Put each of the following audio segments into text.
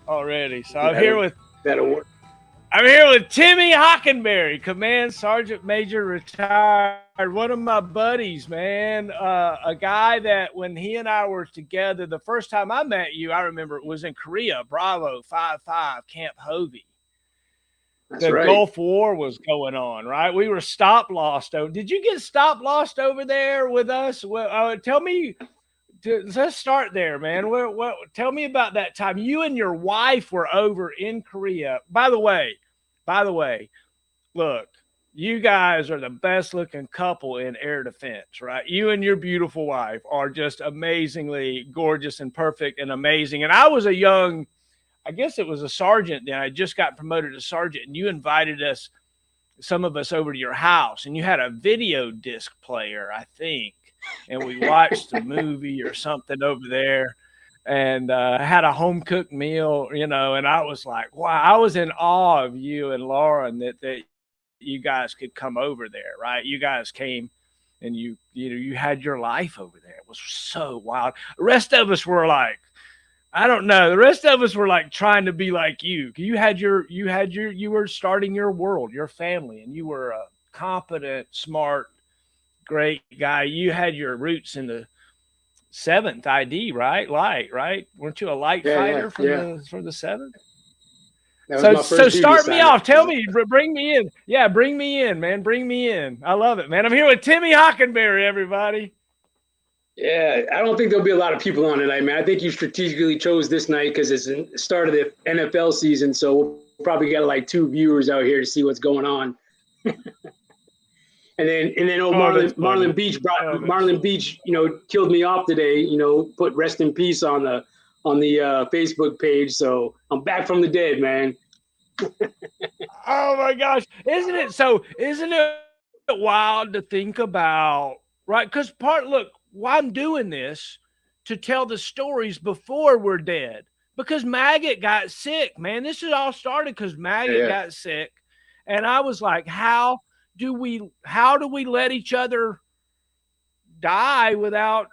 already. So I'm here with that'll work. Timmy Hockenberry, Command Sergeant Major retired. One of my buddies, man. A guy that when he and I were together, the first time I met you, I remember it was in Korea, Bravo 5-5, Camp Hovey. The Gulf War was going on, right? We were stop lost. Did you get stop lost over there with us? Well, tell me. Let's start there, man. Tell me about that time. You and your wife were over in Korea. By the way, look, you guys are the best looking couple in air defense, right? You and your beautiful wife are just amazingly gorgeous and perfect and amazing. And I was I guess it was a sergeant then. I just got promoted to sergeant, and you invited some of us over to your house, and you had a video disc player, I think, and we watched a movie or something over there, and had a home cooked meal, and I was like, wow, I was in awe of you and Lauren that you guys could come over there, right? You guys came and you had your life over there. It was so wild. The rest of us were like, I don't know. The rest of us were like trying to be like you. You were starting your world, your family, and you were a competent, smart, great guy. You had your roots in the 7th ID, right? Light, right? Weren't you a light fighter for the 7th? So start me off. Tell me, bring me in. Yeah, bring me in, man. Bring me in. I love it, man. I'm here with Timmy Hockenberry, everybody. Yeah, I don't think there'll be a lot of people on tonight, man. I think you strategically chose this night because it's the start of the NFL season, so we'll probably got like 2 viewers out here to see what's going on. And then Marlon Beach killed me off today. Put rest in peace on the Facebook page. So I'm back from the dead, man. Oh my gosh, isn't it wild to think about, right? Because look. Why I'm doing this to tell the stories before we're dead, because Maggot got sick, man. This is all started because Maggot got sick, and I was like, how do we let each other die without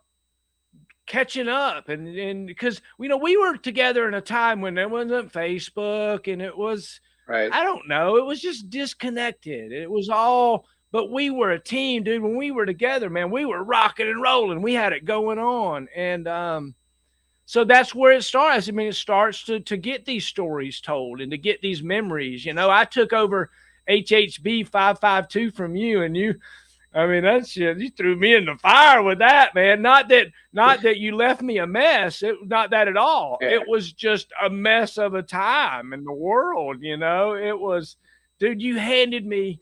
catching up? And because we were together in a time when there wasn't Facebook, and it was I don't know, it was just disconnected. It was all. But we were a team, dude. When we were together, man, we were rocking and rolling. We had it going on. And so that's where it starts. I mean, it starts to get these stories told and to get these memories. I took over HHB 552 from you, and you threw me in the fire with that, man. Not that you left me a mess. Not that at all. Yeah. It was just a mess of a time in the world, It was, dude, you handed me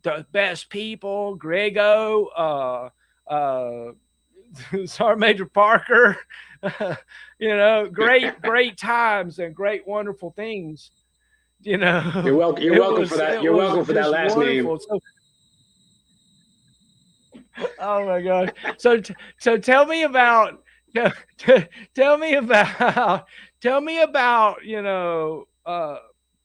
the best people, Grego, Sergeant Major Parker, great times and great, wonderful things, You're welcome for that. You're welcome for that last name. So, oh my gosh. So tell me about,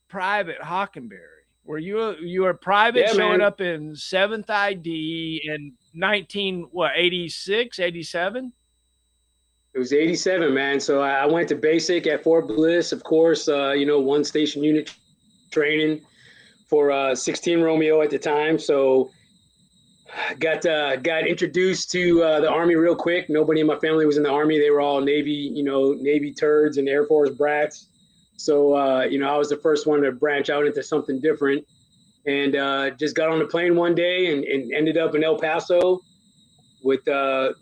Private Hockenberry. Were you were private showing up in 7th ID in 86, 87? It was 87, man. So I went to basic at Fort Bliss, of course, 1 station unit training for 16 Romeo at the time. So got introduced to the Army real quick. Nobody in my family was in the Army. They were all Navy, Navy turds and Air Force brats. So, I was the first one to branch out into something different, and just got on the plane one day and ended up in El Paso with about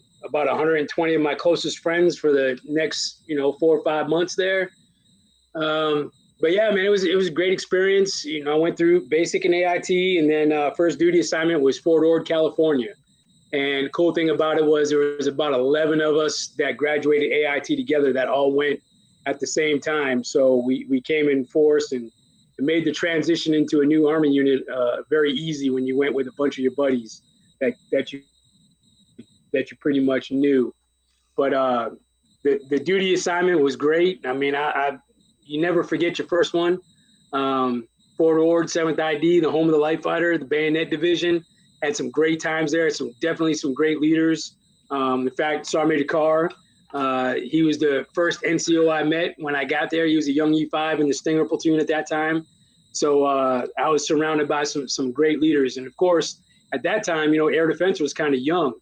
120 of my closest friends for the next, 4 or 5 months there. But yeah, man, it was a great experience. I went through basic and AIT, and then first duty assignment was Fort Ord, California. And cool thing about it was there was about 11 of us that graduated AIT together that all went at the same time. So we came in force and made the transition into a new Army unit very easy when you went with a bunch of your buddies that you pretty much knew. But the duty assignment was great. I mean, you never forget your first one. Fort Ord, 7th ID, the home of the light fighter, the bayonet division. Had some great times there. Definitely some great leaders. In fact, Sergeant Major Carr, He was the first NCO I met when I got there. He was a young E5 in the Stinger platoon at that time. So I was surrounded by some great leaders. And of course, at that time, air defense was kind of young.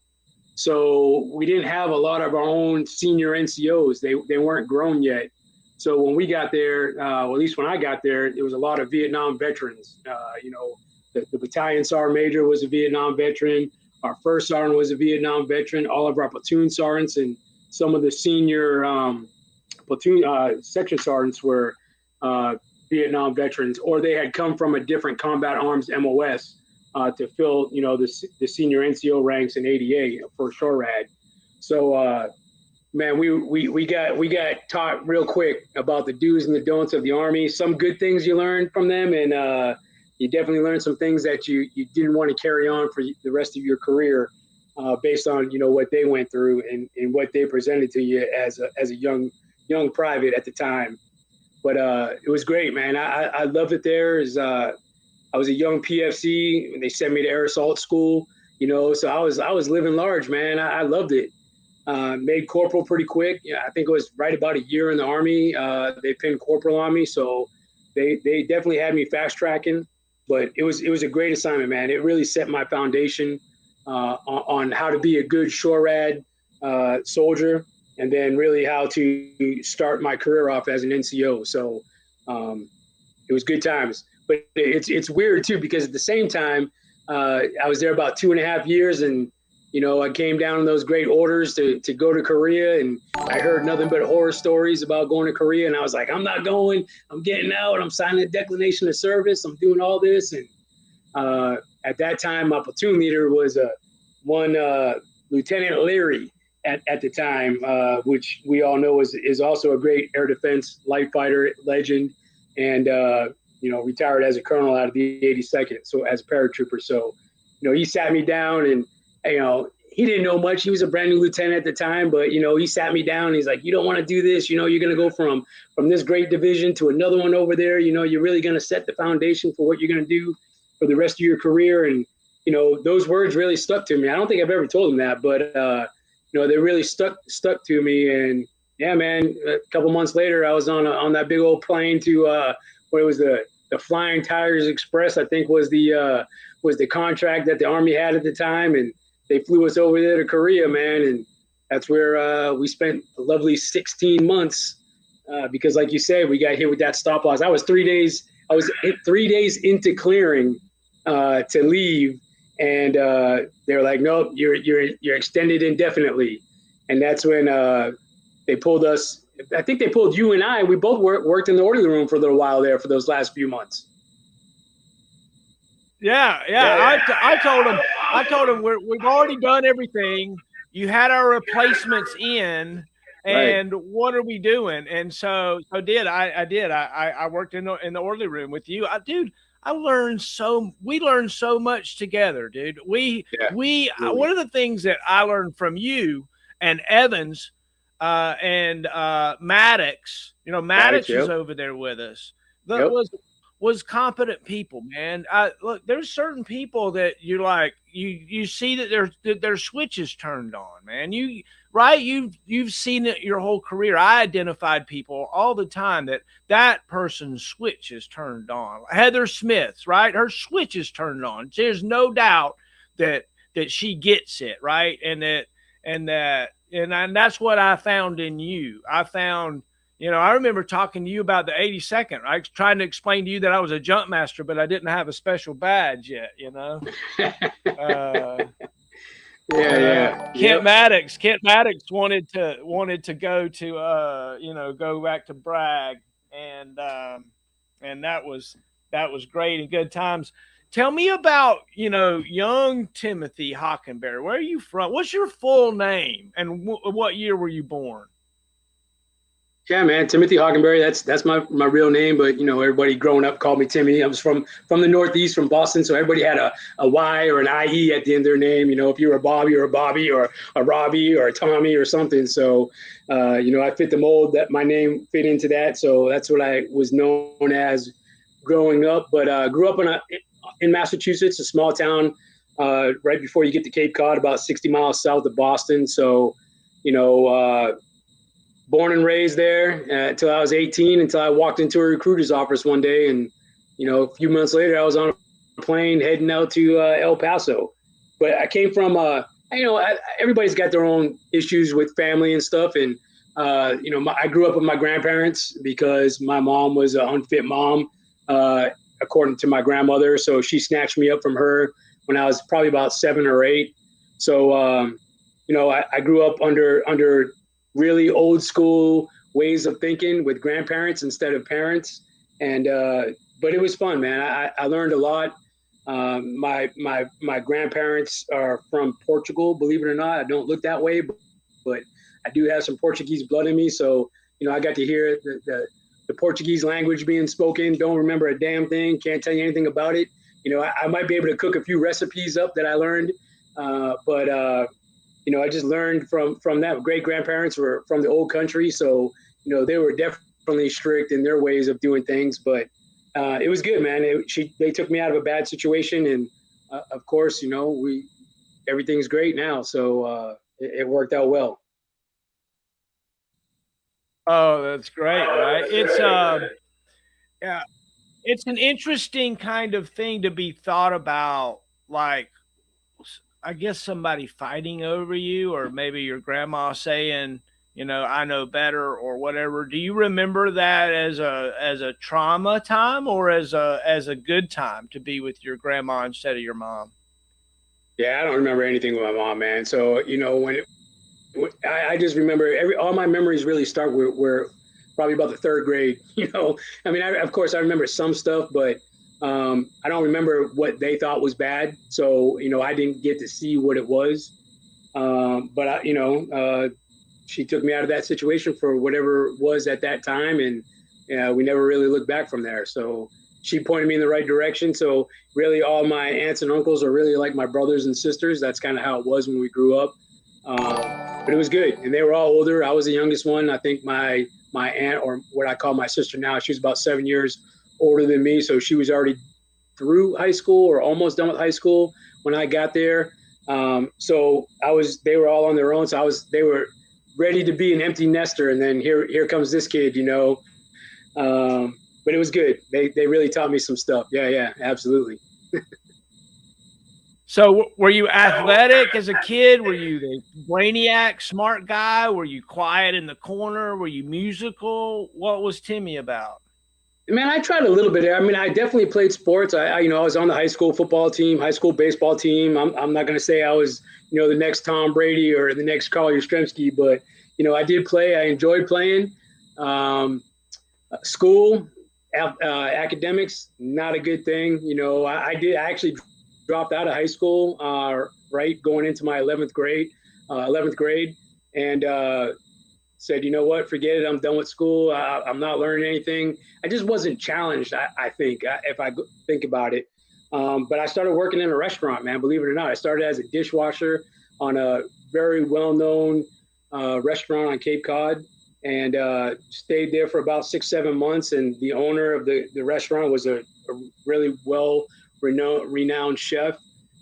So we didn't have a lot of our own senior NCOs. They weren't grown yet. So when we got there, well, at least when I got there, there was a lot of Vietnam veterans. The battalion sergeant major was a Vietnam veteran. Our first sergeant was a Vietnam veteran. All of our platoon sergeants and some of the senior platoon section sergeants were Vietnam veterans, or they had come from a different combat arms MOS to fill, the senior NCO ranks in ADA for SHORAD. So, man, we got taught real quick about the do's and the don'ts of the Army. Some good things you learned from them, and you definitely learned some things that you didn't want to carry on for the rest of your career, based on what they went through and what they presented to you as a young private at the time. But it was great, man. I loved it there. I was a young PFC, and they sent me to air assault school. So I was living large, man. I loved it. Made corporal pretty quick. Yeah, I think it was right about a year in the Army. They pinned corporal on me, so they definitely had me fast tracking. But it was a great assignment, man. It really set my foundation on how to be a good SHORAD soldier, and then really how to start my career off as an NCO. So it was good times. But it's weird too, because at the same time, I was there about 2.5 years, and I came down in those great orders to go to Korea, and I heard nothing but horror stories about going to Korea, and I was like, I'm not going. I'm getting out. I'm signing a declination of service. I'm doing all this, and at that time, my platoon leader was one Lieutenant Leary at the time, which we all know is also a great air defense light fighter legend, and retired as a colonel out of the 82nd, so as a paratrooper. So, he sat me down, and he didn't know much. He was a brand new lieutenant at the time, but he sat me down. And he's like, "You don't want to do this. You're going to go from this great division to another one over there. You're really going to set the foundation for what you're going to do for the rest of your career." And those words really stuck to me. I don't think I've ever told him that, but they really stuck to me. And yeah, man, a couple months later, I was on that big old plane to what was the Flying Tigers Express, I think was the contract that the Army had at the time, and they flew us over there to Korea, man, and that's where we spent a lovely 16 months because, like you said, we got hit with that stop loss. I was 3 days. I was 3 days into clearing to leave, and they were like, "Nope, you're extended indefinitely," and that's when they pulled us. I think they pulled you and I. We both worked in the orderly room for a little while there for those last few months. Yeah. I told him we've already done everything. You had our replacements in, and right. What are we doing? And so I did. I worked in the orderly room with you. We learned so much together, dude. One of the things that I learned from you and Evans and Maddox, Maddox was over there with us. That was competent people, man. Look, there's certain people that you like, you see that their switch is turned on, man. You've seen it your whole career. I identified people all the time that person's switch is turned on. Heather Smith's, right? Her switch is turned on. There's no doubt that she gets it, right? And that's what I found in you. I remember talking to you about the 82nd, right? Trying to explain to you that I was a Jumpmaster, but I didn't have a special badge yet, Kent Maddox wanted to go to go back to Bragg, and that was great and good times. Tell me about, young Timothy Hockenberry. Where are you from? What's your full name, and what year were you born? Yeah, man, Timothy Hockenberry. That's my real name, but everybody growing up called me Timmy. I was from the Northeast, from Boston, so everybody had a Y or an IE at the end of their name. If you were a Bobby or a Robbie or a Tommy or something. So, I fit the mold that my name fit into that. So that's what I was known as growing up. But grew up in Massachusetts, a small town right before you get to Cape Cod, about 60 miles south of Boston. So, born and raised there until I was 18, until I walked into a recruiter's office one day. And, a few months later, I was on a plane heading out to El Paso. But I came from, everybody's got their own issues with family and stuff. And, I grew up with my grandparents because my mom was an unfit mom, according to my grandmother. So she snatched me up from her when I was probably about 7 or 8. So, I grew up under really old school ways of thinking with grandparents instead of parents. And, but it was fun, man. I learned a lot. My grandparents are from Portugal, believe it or not. I don't look that way, but I do have some Portuguese blood in me. So, I got to hear the Portuguese language being spoken. Don't remember a damn thing. Can't tell you anything about it. I might be able to cook a few recipes up that I learned. But I just learned from that. Great grandparents were from the old country. So, they were definitely strict in their ways of doing things, but it was good, man. They took me out of a bad situation. And of course, everything's great now. So it worked out well. Oh, that's great, right? Yeah, it's an interesting kind of thing to be thought about, like, I guess somebody fighting over you, or maybe your grandma saying, I know better or whatever. Do you remember that as a trauma time, or as a good time to be with your grandma instead of your mom? Yeah, I don't remember anything with my mom, man. So, I just remember all my memories really start where probably about the third grade. I mean, of course I remember some stuff, but I don't remember what they thought was bad. So, I didn't get to see what it was. But she took me out of that situation for whatever it was at that time. And we never really looked back from there. So she pointed me in the right direction. So really all my aunts and uncles are really like my brothers and sisters. That's kind of how it was when we grew up. But it was good. And they were all older. I was the youngest one. I think my aunt, or what I call my sister now, she was about 7 years older than me. So she was already through high school or almost done with high school when I got there. So they were all on their own. So they were ready to be an empty nester. And then here comes this kid, but it was good. They really taught me some stuff. Yeah, absolutely. So were you athletic as a kid? Were you the brainiac, smart guy? Were you quiet in the corner? Were you musical? What was Timmy about? Man, I tried a little bit. I mean, I definitely played sports. I was on the high school football team, high school baseball team. I'm not going to say I was, the next Tom Brady or the next Carl Yastrzemski, but, I did play. I enjoyed playing. School, academics, not a good thing. I actually dropped out of high school, right, going into my 11th grade, and said, you know what, forget it. I'm done with school. I'm not learning anything. I just wasn't challenged, I think, if I think about it. But I started working in a restaurant, man, believe it or not. I started as a dishwasher on a very well-known restaurant on Cape Cod, and stayed there for about 6-7 months. And the owner of the restaurant was a really renowned chef.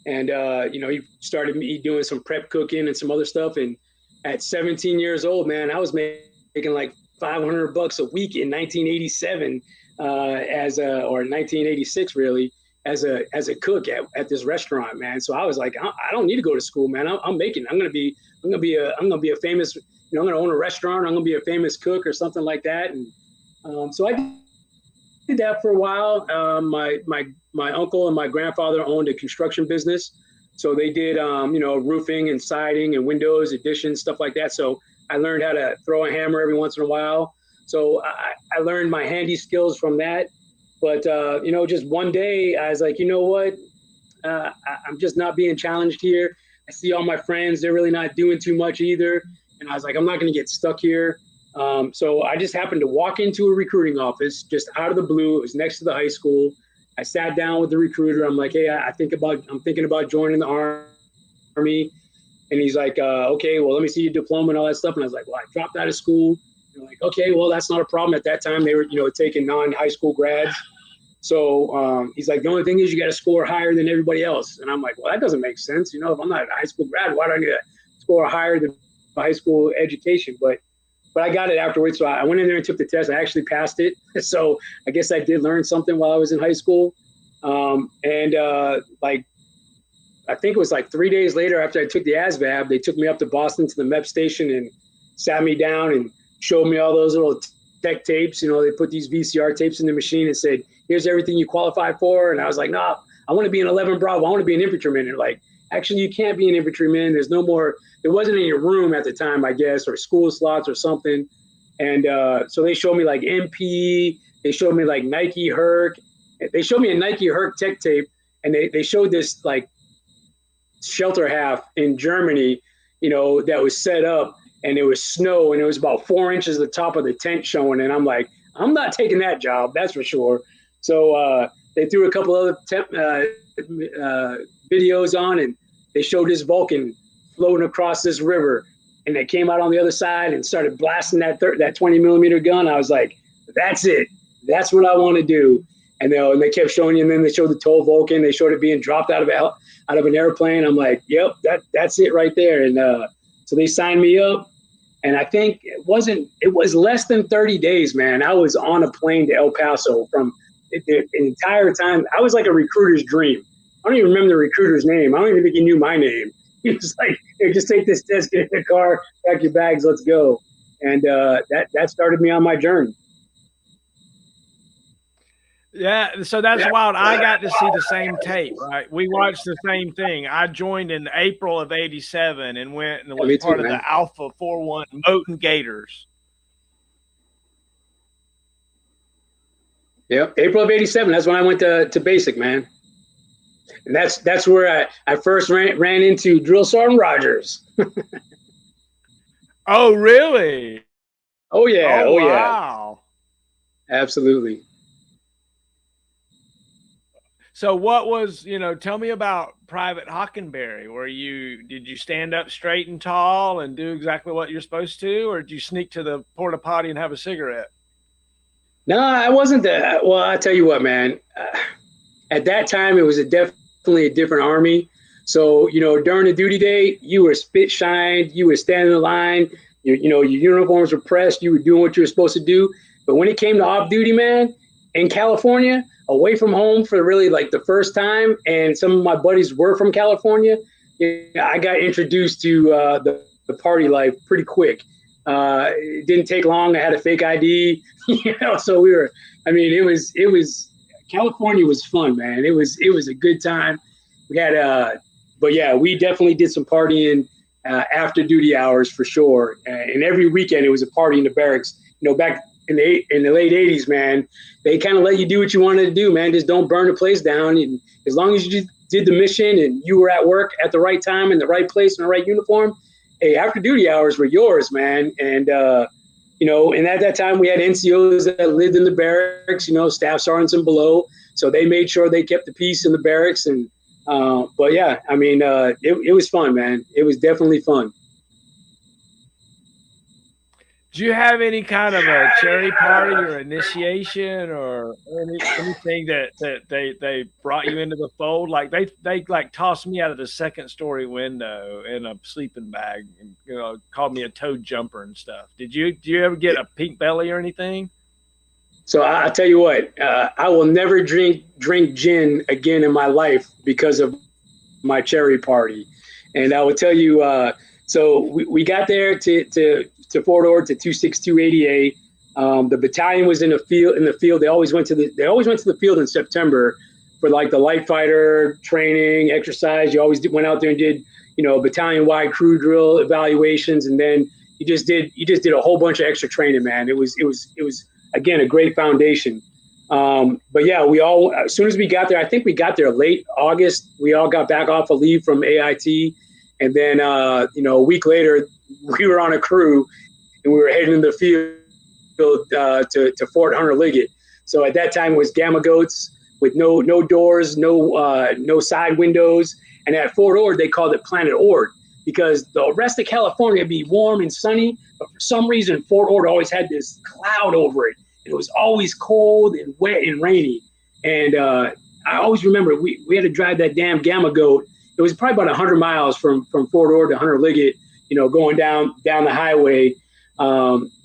And, he started me doing some prep cooking and some other stuff. And at 17 years old, man, I was making like $500 a week in 1987, or 1986, really, as a cook at this restaurant, man. So I was like, I don't need to go to school, man. I'm gonna be a famous, I'm gonna own a restaurant. I'm gonna be a famous cook or something like that. And so I did that for a while. My uncle and my grandfather owned a construction business. So they did, roofing and siding and windows, additions, stuff like that. So I learned how to throw a hammer every once in a while. So I learned my handy skills from that. But, just one day I was like, you know what? I'm just not being challenged here. I see all my friends, they're really not doing too much either. And I was like, I'm not going to get stuck here. So I just happened to walk into a recruiting office just out of the blue. It was next to the high school. I sat down with the recruiter. I'm like, hey, I'm thinking about joining the Army. And he's like, okay, well, let me see your diploma and all that stuff. And I was like, well, I dropped out of school. And like, okay, well, that's not a problem. At that time, they were, taking non-high school grads. So he's like, the only thing is you got to score higher than everybody else. And I'm like, well, that doesn't make sense. If I'm not a high school grad, why do I need to score higher than high school education? But but I got it afterwards. So I went in there and took the test. I actually passed it. So I guess I did learn something while I was in high school. Like, I think it was like 3 days later after I took the ASVAB, they took me up to Boston to the MEP station and sat me down and showed me all those little tech tapes. You know, they put these VCR tapes in the machine and said, here's everything you qualify for. And I was like, nah, I want to be an 11 Bravo. I want to be an infantryman. And like, actually, you can't be an infantryman. There's no more, there wasn't any room at the time, I guess, or school slots or something. And so they showed me like MP, they showed me like Nike Herc. They showed me a Nike Herc tech tape, and they showed this like shelter half in Germany, you know, that was set up, and it was snow, and it was about 4 inches the top of the tent showing. And I'm like, I'm not taking that job, that's for sure. So they threw a couple other videos on, and they showed this Vulcan floating across this river, and they came out on the other side and started blasting that 20 millimeter gun. I was like, that's it. That's what I want to do. And they kept showing you, and then they showed the TOW Vulcan. They showed it being dropped out of an airplane. I'm like, yep, that's it right there. And so they signed me up, and I think it was less than 30 days, man. I was on a plane to El Paso from the entire time. I was like a recruiter's dream. I don't even remember the recruiter's name. I don't even think he knew my name. He was like, hey, just take this test, get in the car, pack your bags, let's go. And that started me on my journey. Yeah, so that's wild. I got to see the same tape, right? We watched the same thing. I joined in April of '87 and went and was part of the Alpha 41 Moten Gators. Yep, April of '87. That's when I went to basic, man. And that's where I first ran into Drill Sergeant Rogers. Oh, really? Oh, yeah. Oh, wow. Yeah. Absolutely. So what was, tell me about Private Hockenberry. Did you stand up straight and tall and do exactly what you're supposed to, or did you sneak to the porta potty and have a cigarette? No, I wasn't that. Well, I tell you what, man, at that time, it was definitely a different Army. So, during the duty day, you were spit shined, you were standing in line, your uniforms were pressed, you were doing what you were supposed to do. But when it came to off duty, man, in California, away from home for really like the first time, and some of my buddies were from California, I got introduced to the party life pretty quick. It didn't take long. I had a fake ID, so it was California was fun, man. It was a good time. We had, but yeah, we definitely did some partying after duty hours for sure. And every weekend it was a party in the barracks. Back in the late '80s, man, they kind of let you do what you wanted to do, man. Just don't burn the place down. And as long as you just did the mission and you were at work at the right time in the right place in the right uniform, hey, after duty hours were yours, man. And and at that time we had NCOs that lived in the barracks, staff sergeants and below, so they made sure they kept the peace in the barracks. And but yeah, it was fun, man. It was definitely fun. Do you have any kind of a cherry party or initiation or anything that they brought you into the fold? Like they like tossed me out of the second story window in a sleeping bag and called me a toe jumper and stuff. Did you ever get a pink belly or anything? So I tell you what, I will never drink gin again in my life because of my cherry party. And I will tell you, so we got there to Fort Ord to 26280A. The battalion was in the field. They always went to the field in September for like the light fighter training exercise. You always went out there and did, battalion wide crew drill evaluations. And then you just did a whole bunch of extra training, man. It was again, a great foundation. But yeah, as soon as we got there, I think we got there late August, we all got back off of leave from AIT. And then, a week later, we were on a crew and we were heading in the field to Fort Hunter Liggett. So at that time it was Gamma Goats with no doors, no side windows. And at Fort Ord, they called it Planet Ord because the rest of California would be warm and sunny. But for some reason, Fort Ord always had this cloud over it. And it was always cold and wet and rainy. And I always remember we had to drive that damn Gamma Goat. It was probably about 100 miles from Fort Ord to Hunter Liggett, going down the highway.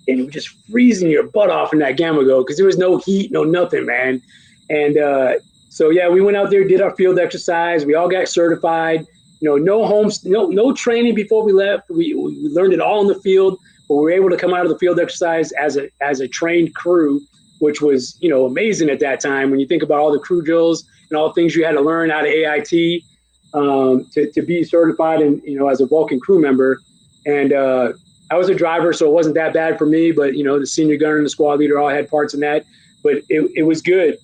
and it was just freezing your butt off in that gamma go because there was no heat, no nothing, man. And so yeah, we went out there, did our field exercise. We all got certified. No training before we left. We learned it all in the field, but we were able to come out of the field exercise as a trained crew, which was amazing at that time. When you think about all the crew drills and all the things you had to learn out of AIT to be certified and as a Vulcan crew member. And I was a driver, so it wasn't that bad for me. But the senior gunner and the squad leader all had parts in that. But it was good.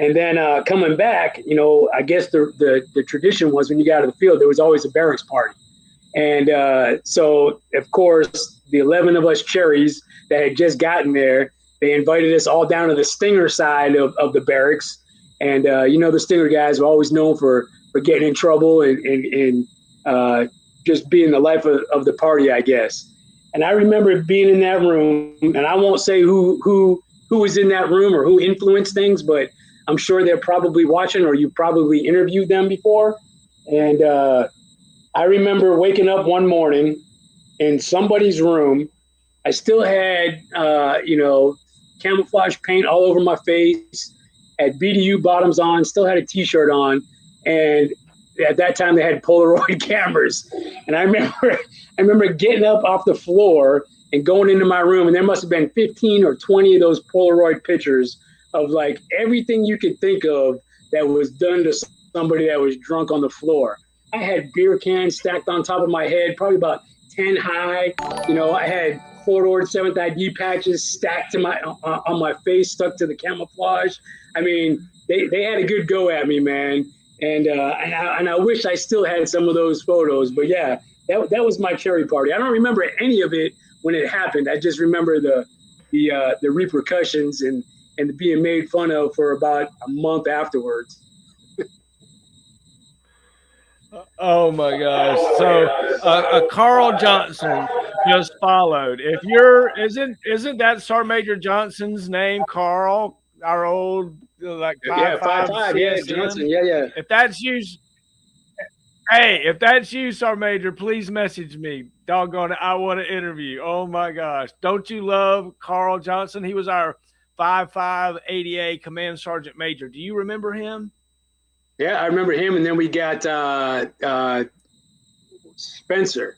And then coming back, I guess the tradition was when you got out of the field, there was always a barracks party. And so, of course, the 11 of us cherries that had just gotten there, they invited us all down to the Stinger side of the barracks. And, the Stinger guys were always known for getting in trouble and just being the life of the party, I guess. And I remember being in that room, and I won't say who was in that room or who influenced things, but I'm sure they're probably watching, or you probably interviewed them before. And I remember waking up one morning in somebody's room. I still had, camouflage paint all over my face, had BDU bottoms on, still had a T-shirt on. And at that time they had Polaroid cameras. And I remember getting up off the floor and going into my room, and there must have been 15 or 20 of those Polaroid pictures of like everything you could think of that was done to somebody that was drunk on the floor. I had beer cans stacked on top of my head, probably about 10 high. I had Fort Ord 7th ID patches stacked on my face, stuck to the camouflage. I mean, they had a good go at me, man. And I wish I still had some of those photos. But yeah, that was my cherry party. I don't remember any of it when it happened. I just remember the repercussions and being made fun of for about a month afterwards. Oh my gosh! So Carl Johnson just followed. If isn't that Sergeant Major Johnson's name, Carl? Our old 5'5", yeah, Johnson, yeah. If that's you, hey, if that's you, Sergeant Major, please message me. Doggone it, I want to interview. Oh my gosh, don't you love Carl Johnson? He was our 5'5" ADA Command Sergeant Major. Do you remember him? Yeah, I remember him. And then we got Spencer.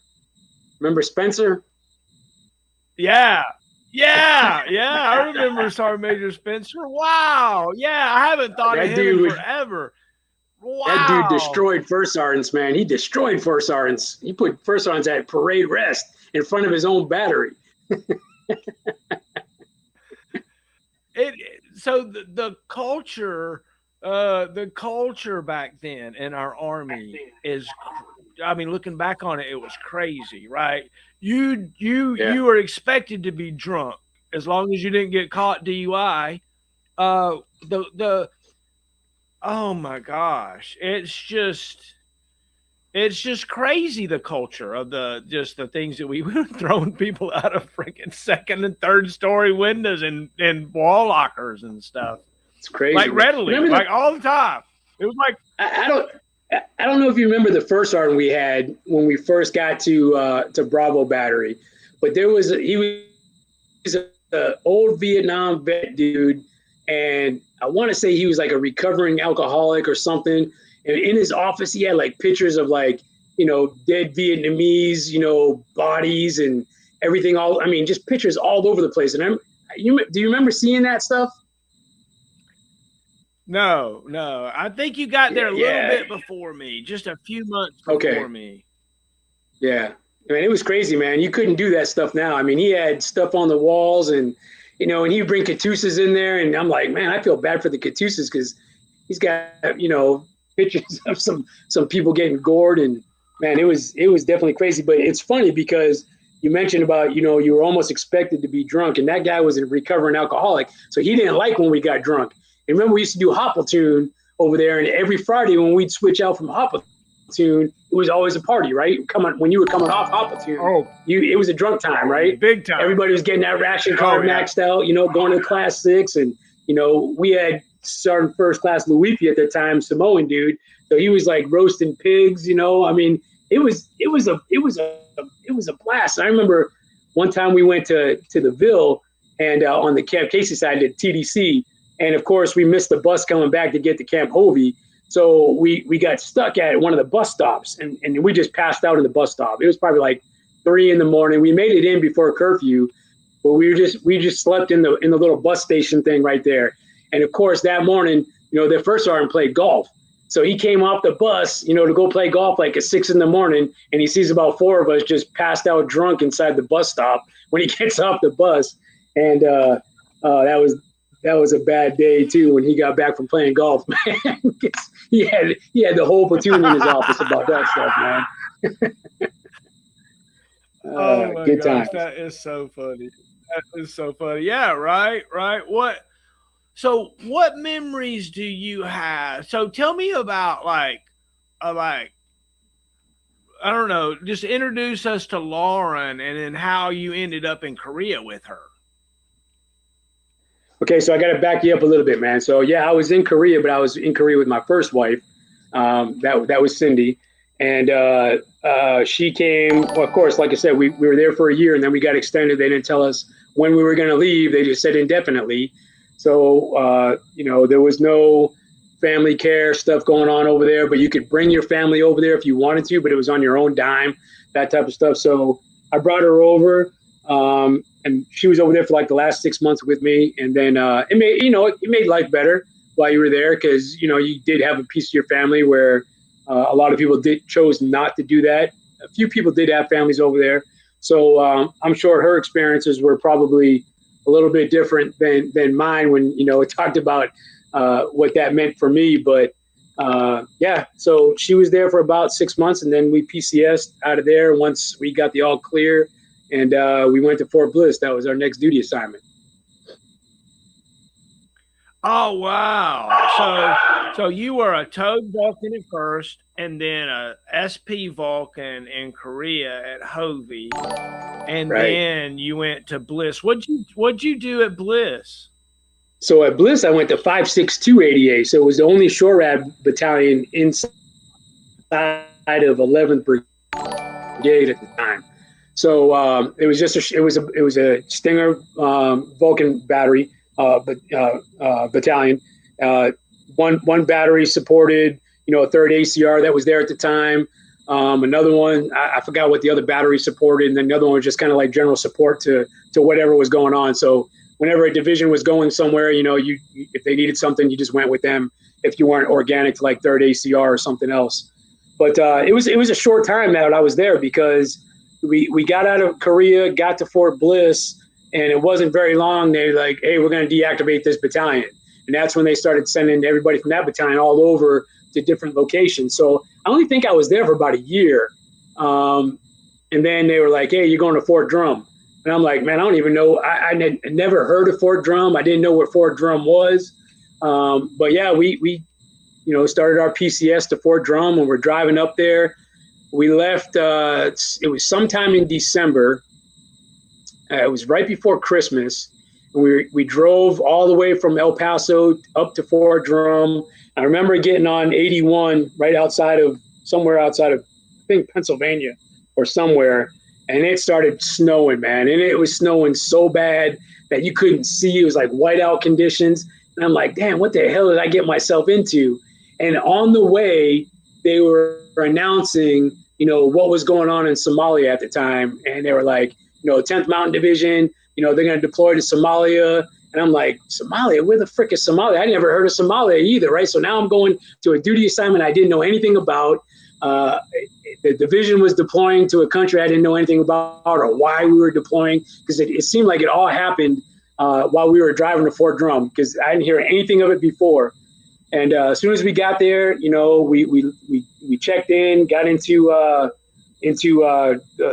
Remember Spencer? Yeah. I remember Sergeant Major Spencer. Wow. Yeah, I haven't thought of him in forever. Wow. That dude destroyed first sergeants, man. He destroyed first sergeants. He put first sergeants at parade rest in front of his own battery. So the culture back then in our Army is, I mean, looking back on it, it was crazy, right? You were expected to be drunk as long as you didn't get caught DUI. Oh my gosh, it's just crazy, the culture of the things that we were throwing people out of freaking second and third story windows and wall lockers and stuff. It's crazy. Like readily, all the time. It was like I don't know if you remember the first sergeant we had when we first got to Bravo Battery, but he was an old Vietnam vet dude, and I want to say he was like a recovering alcoholic or something. And in his office, he had like pictures of dead Vietnamese, bodies and everything. Just pictures all over the place. And do you remember seeing that stuff? No. I think you got there a little bit before me, just a few months before me. Yeah. I mean, it was crazy, man. You couldn't do that stuff now. I mean, he had stuff on the walls and he would bring Catusas in there. And I'm like, man, I feel bad for the Catusas because he's got, pictures of some people getting gored. And man, it was definitely crazy. But it's funny because you mentioned about, you were almost expected to be drunk. And that guy was a recovering alcoholic. So he didn't like when we got drunk. And remember, we used to do hot platoon over there. And every Friday when we'd switch out from hot platoon, it was always a party, right? When you were coming off hot platoon, it was a drunk time, right? Big time. Everybody was getting that ration card maxed out, going to class 6. And, we had Sergeant First Class Luipi at the time, Samoan dude. So he was like roasting pigs, I mean, it was a blast. I remember one time we went to the Ville and on the Camp Casey side at TDC. And of course, we missed the bus coming back to get to Camp Hovey. So we got stuck at one of the bus stops and we just passed out in the bus stop. It was probably like 3 a.m. We made it in before curfew, but we just slept in the little bus station thing right there. And of course, that morning, the first sergeant played golf. So he came off the bus, to go play golf like at 6 a.m. and he sees about 4 of us just passed out drunk inside the bus stop when he gets off the bus. And that was a bad day too when he got back from playing golf, man. he had the whole platoon in his office about that stuff, man. Oh my good gosh, times. that is so funny. That is so funny. Yeah, right. So what memories do you have? So tell me about like I don't know, just introduce us to Lauren and then how you ended up in Korea with her. Okay, so I got to back you up a little bit, man. So yeah, I was in Korea, but I was in Korea with my first wife. That was Cindy, and she came. Well, of course, like I said, we were there for a year, and then we got extended. They didn't tell us when we were going to leave. They just said indefinitely. So there was no family care stuff going on over there, but you could bring your family over there if you wanted to, but it was on your own dime, that type of stuff. So I brought her over. And she was over there for like the last 6 months with me. And then it made life better while you were there because, you did have a piece of your family where a lot of people chose not to do that. A few people did have families over there. So I'm sure her experiences were probably a little bit different than mine when, it talked about what that meant for me. But so she was there for about 6 months and then we PCS'd out of there once we got the all clear. And we went to Fort Bliss. That was our next duty assignment. Oh, wow. So you were a Toad Vulcan at first and then a SP Vulcan in Korea at Hovey. And right. Then you went to Bliss. What'd you do at Bliss? So at Bliss, I went to 562 ADA. So it was the only SHORAD battalion inside of 11th Brigade at the time. So it was a Stinger Vulcan battery battalion. One battery supported a third ACR that was there at the time. Another one I forgot what the other battery supported, and then the other one was just kind of like general support to whatever was going on. So whenever a division was going somewhere, you if they needed something, you just went with them. If you weren't organic to like third ACR or something else. But it was a short time that I was there because we got out of Korea, got to Fort Bliss, and it wasn't very long. They were like, hey, we're going to deactivate this battalion. And that's when they started sending everybody from that battalion all over to different locations. So I only think I was there for about a year. And then they were like, hey, you're going to Fort Drum. And I'm like, man, I don't even know. I never heard of Fort Drum. I didn't know where Fort Drum was. But yeah, we started our PCS to Fort Drum and we're driving up there. We left, it was sometime in December. It was right before Christmas. And we drove all the way from El Paso up to Fort Drum. I remember getting on 81 somewhere outside of, I think, Pennsylvania or somewhere. And it started snowing, man. And it was snowing so bad that you couldn't see. It was like whiteout conditions. And I'm like, damn, what the hell did I get myself into? And on the way, they were announcing, what was going on in Somalia at the time. And they were like, 10th Mountain Division, they're going to deploy to Somalia. And I'm like, Somalia? Where the frick is Somalia? I never heard of Somalia either, right? So now I'm going to a duty assignment I didn't know anything about. The division was deploying to a country I didn't know anything about or why we were deploying, because it seemed like it all happened while we were driving to Fort Drum, because I didn't hear anything of it before. And as soon as we got there, we checked in, got into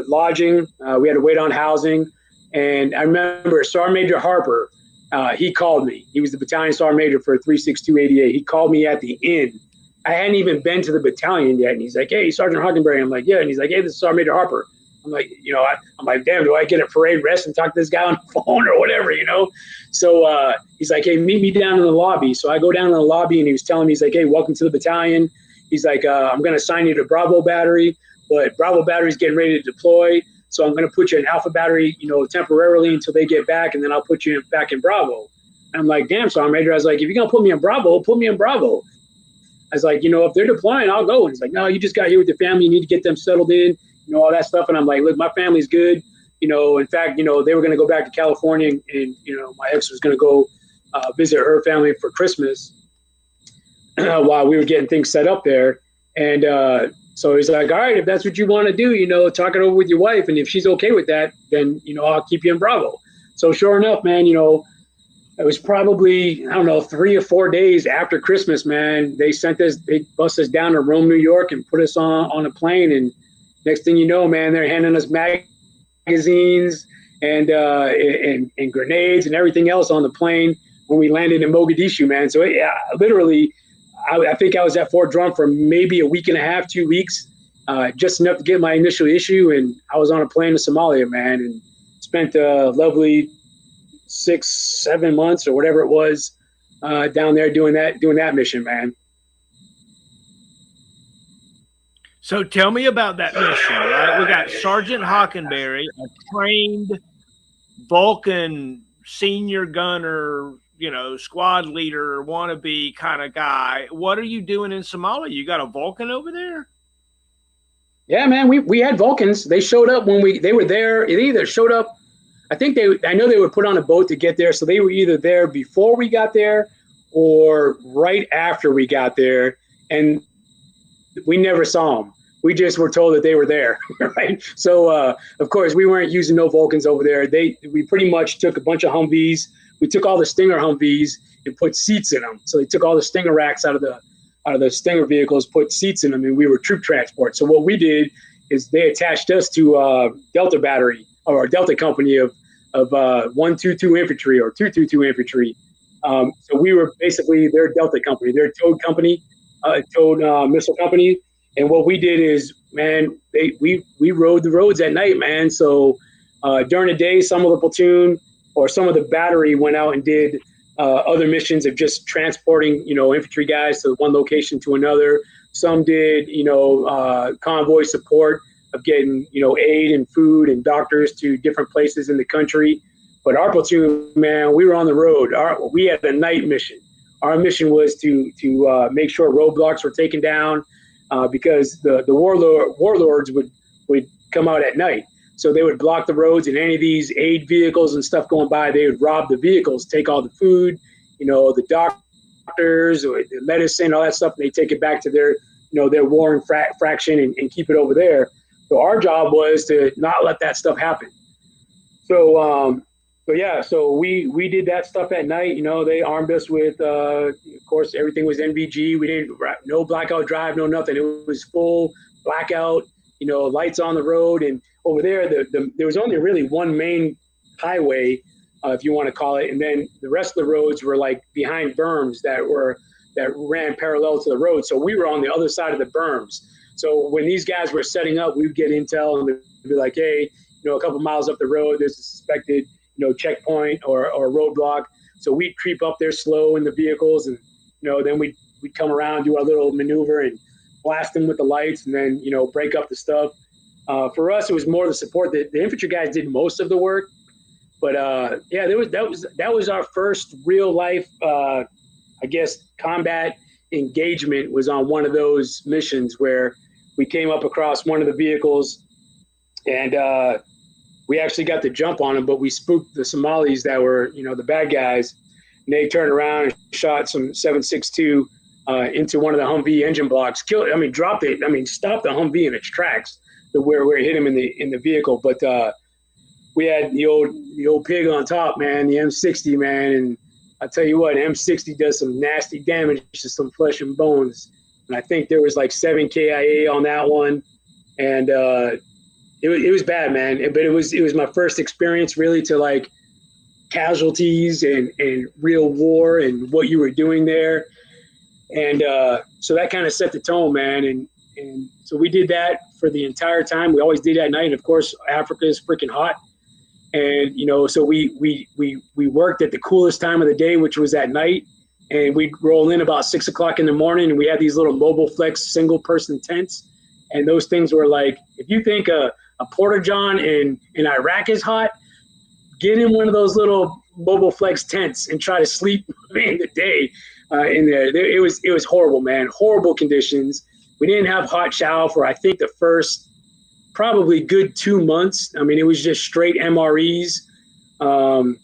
lodging. We had to wait on housing. And I remember Sergeant Major Harper, he called me. He was the battalion sergeant major for 362 ADA. He called me at the inn. I hadn't even been to the battalion yet. And he's like, hey, Sergeant Hockenberry. I'm like, yeah. And he's like, hey, this is Sergeant Major Harper. I'm like, I'm like, damn, do I get a parade rest and talk to this guy on the phone or whatever, So he's like, hey, meet me down in the lobby. So I go down in the lobby and he was telling me, he's like, hey, welcome to the battalion. He's like, I'm going to assign you to Bravo Battery, but Bravo Battery's getting ready to deploy. So I'm going to put you in Alpha Battery, temporarily until they get back, and then I'll put you back in Bravo. And I'm like, damn, Sergeant Major. I was like, if you're going to put me in Bravo, put me in Bravo. I was like, if they're deploying, I'll go. And he's like, no, you just got here with your family. You need to get them settled in, all that stuff. And I'm like, look, my family's good. In fact, they were going to go back to California, and my ex was going to go visit her family for Christmas while we were getting things set up there. And so he's like, all right, if that's what you want to do, talk it over with your wife. And if she's okay with that, then, I'll keep you in Bravo. So sure enough, man, it was probably, 3 or 4 days after Christmas, man. They bust us down to Rome, New York, and put us on a plane. And next thing you know, man, they're handing us magazines and grenades and everything else on the plane when we landed in Mogadishu, man. So literally, I think I was at Fort Drum for maybe a week and a half, 2 weeks, just enough to get my initial issue. And I was on a plane to Somalia, man, and spent a lovely 6-7 months or whatever it was down there doing that mission, man. So tell me about that mission, right? We got Sergeant Hockenberry, a trained Vulcan senior gunner, squad leader, wannabe kind of guy. What are you doing in Somalia? You got a Vulcan over there? Yeah, man, we had Vulcans. They showed up when they were there. It either showed up, I know they were put on a boat to get there. So they were either there before we got there or right after we got there. And we never saw them. We just were told that they were there, right? So, of course, we weren't using no Vulcans over there. We pretty much took a bunch of Humvees. We took all the Stinger Humvees and put seats in them. So they took all the Stinger racks out of the Stinger vehicles, put seats in them, and we were troop transport. So what we did is they attached us to Delta Battery or Delta Company of 122 Infantry or 222 Infantry. So we were basically their Delta Company, their towed company, towed missile company. And what we did is, man, we rode the roads at night, man. So during the day, some of the platoon or some of the battery went out and did other missions of just transporting, infantry guys to one location to another. Some did, convoy support of getting, aid and food and doctors to different places in the country. But our platoon, man, we were on the road. We had a night mission. Our mission was to make sure roadblocks were taken down because the warlords would come out at night. So they would block the roads, and any of these aid vehicles and stuff going by, they would rob the vehicles, take all the food, the doctors, or the medicine, all that stuff, and they take it back to their warring fraction and keep it over there. So our job was to not let that stuff happen. So we did that stuff at night. They armed us with, of course, everything was NVG. We didn't, no blackout drive, no nothing. It was full blackout, lights on the road. And over there, there was only really one main highway, if you want to call it. And then the rest of the roads were like behind berms that ran parallel to the road. So we were on the other side of the berms. So when these guys were setting up, we'd get intel and they'd be like, hey, a couple miles up the road, there's a suspected, checkpoint or a roadblock. So we'd creep up there slow in the vehicles, and then we'd come around, do our little maneuver and blast them with the lights, and then break up the stuff. For us, it was more the support. The infantry guys did most of the work, but that was our first real life, combat engagement was on one of those missions where we came up across one of the vehicles, and we actually got the jump on them, but we spooked the Somalis that were, the bad guys, and they turned around and shot some 7.62 into one of the Humvee engine blocks, dropped it, stopped the Humvee in its tracks, where it hit him in the vehicle. But we had the old pig on top, man, the M60, man, and I tell you what, M60 does some nasty damage to some flesh and bones. And I think there was like 7 KIA on that one, and it was bad, man. But it was my first experience really to like casualties and real war and what you were doing there. And so that kind of set the tone, man. And so we did that for the entire time. We always did at night. And of course, Africa is freaking hot. And, so we worked at the coolest time of the day, which was at night. And we'd roll in about 6 o'clock in the morning, and we had these little mobile flex single person tents. And those things were like, if you think a a porta john in Iraq is hot, get in one of those little mobile flex tents and try to sleep in the day in there. It was horrible, man. Horrible conditions. We didn't have hot shower for, I think, the first probably good 2 months. I mean, it was just straight MREs. And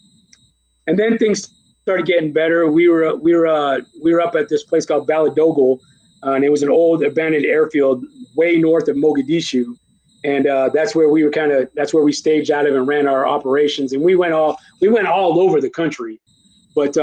then things started getting better. We were up at this place called Baladogle, and it was an old abandoned airfield way north of Mogadishu. And that's where we staged out of and ran our operations. And we went all over the country, but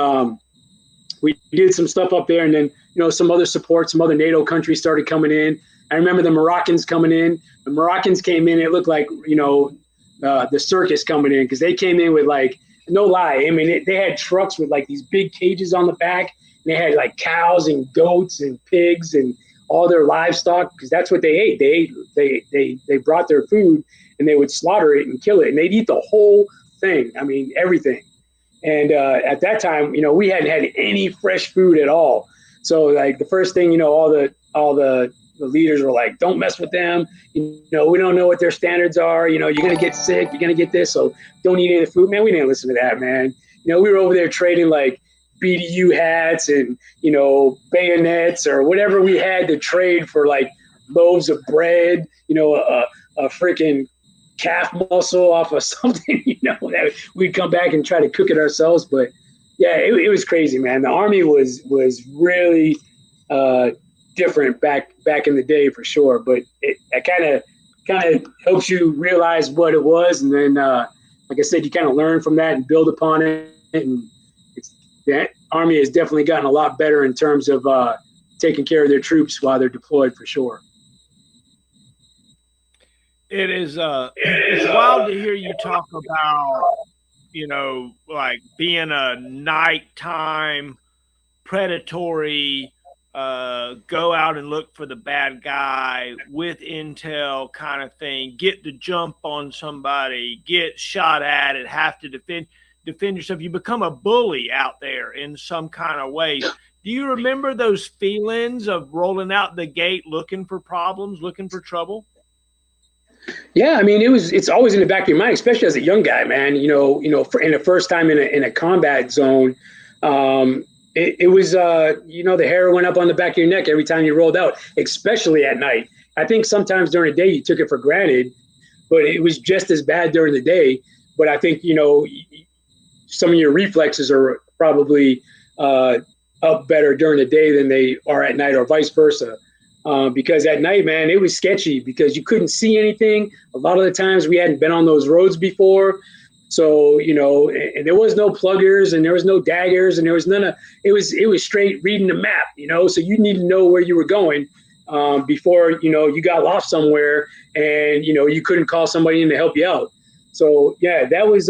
we did some stuff up there. And then, some other support, some other NATO countries started coming in. I remember the Moroccans coming in. The Moroccans came in. It looked like, the circus coming in, because they came in with, like, no lie. I mean, they had trucks with like these big cages on the back. And they had like cows and goats and pigs and all their livestock, because that's what they ate. They brought their food and they would slaughter it and kill it, and they'd eat the whole thing. I mean, everything. And at that time, we hadn't had any fresh food at all. So like the first thing, all the leaders were like, don't mess with them. We don't know what their standards are. You're going to get sick. You're going to get this. So don't eat any of the food. Man, we didn't listen to that, man. We were over there trading like BDU hats and, bayonets or whatever we had to trade for, like loaves of bread, a freaking calf muscle off of something, that we'd come back and try to cook it ourselves. But yeah, it was crazy, man. The Army was really different back in the day for sure. But it kind of helps you realize what it was. And then, like I said, you kind of learn from that and build upon it. And that Army has definitely gotten a lot better in terms of taking care of their troops while they're deployed for sure. It is it's wild to hear you talk about, like being a nighttime predatory, go out and look for the bad guy with intel kind of thing, get the jump on somebody, get shot at it, have to defend yourself. You become a bully out there in some kind of way. Do you remember those feelings of rolling out the gate, looking for problems, looking for trouble? Yeah, I mean, it's always in the back of your mind, especially as a young guy, man. In the first time in a combat zone, it was the hair went up on the back of your neck every time you rolled out, especially at night. I think sometimes during the day you took it for granted, but it was just as bad during the day. But I think some of your reflexes are probably up better during the day than they are at night, or vice versa. Because at night, man, it was sketchy because you couldn't see anything. A lot of the times we hadn't been on those roads before. So, and there was no pluggers and there was no daggers and there was none of, it was straight reading the map, so you need to know where you were going before, you got lost somewhere and, you couldn't call somebody in to help you out. So, yeah, that was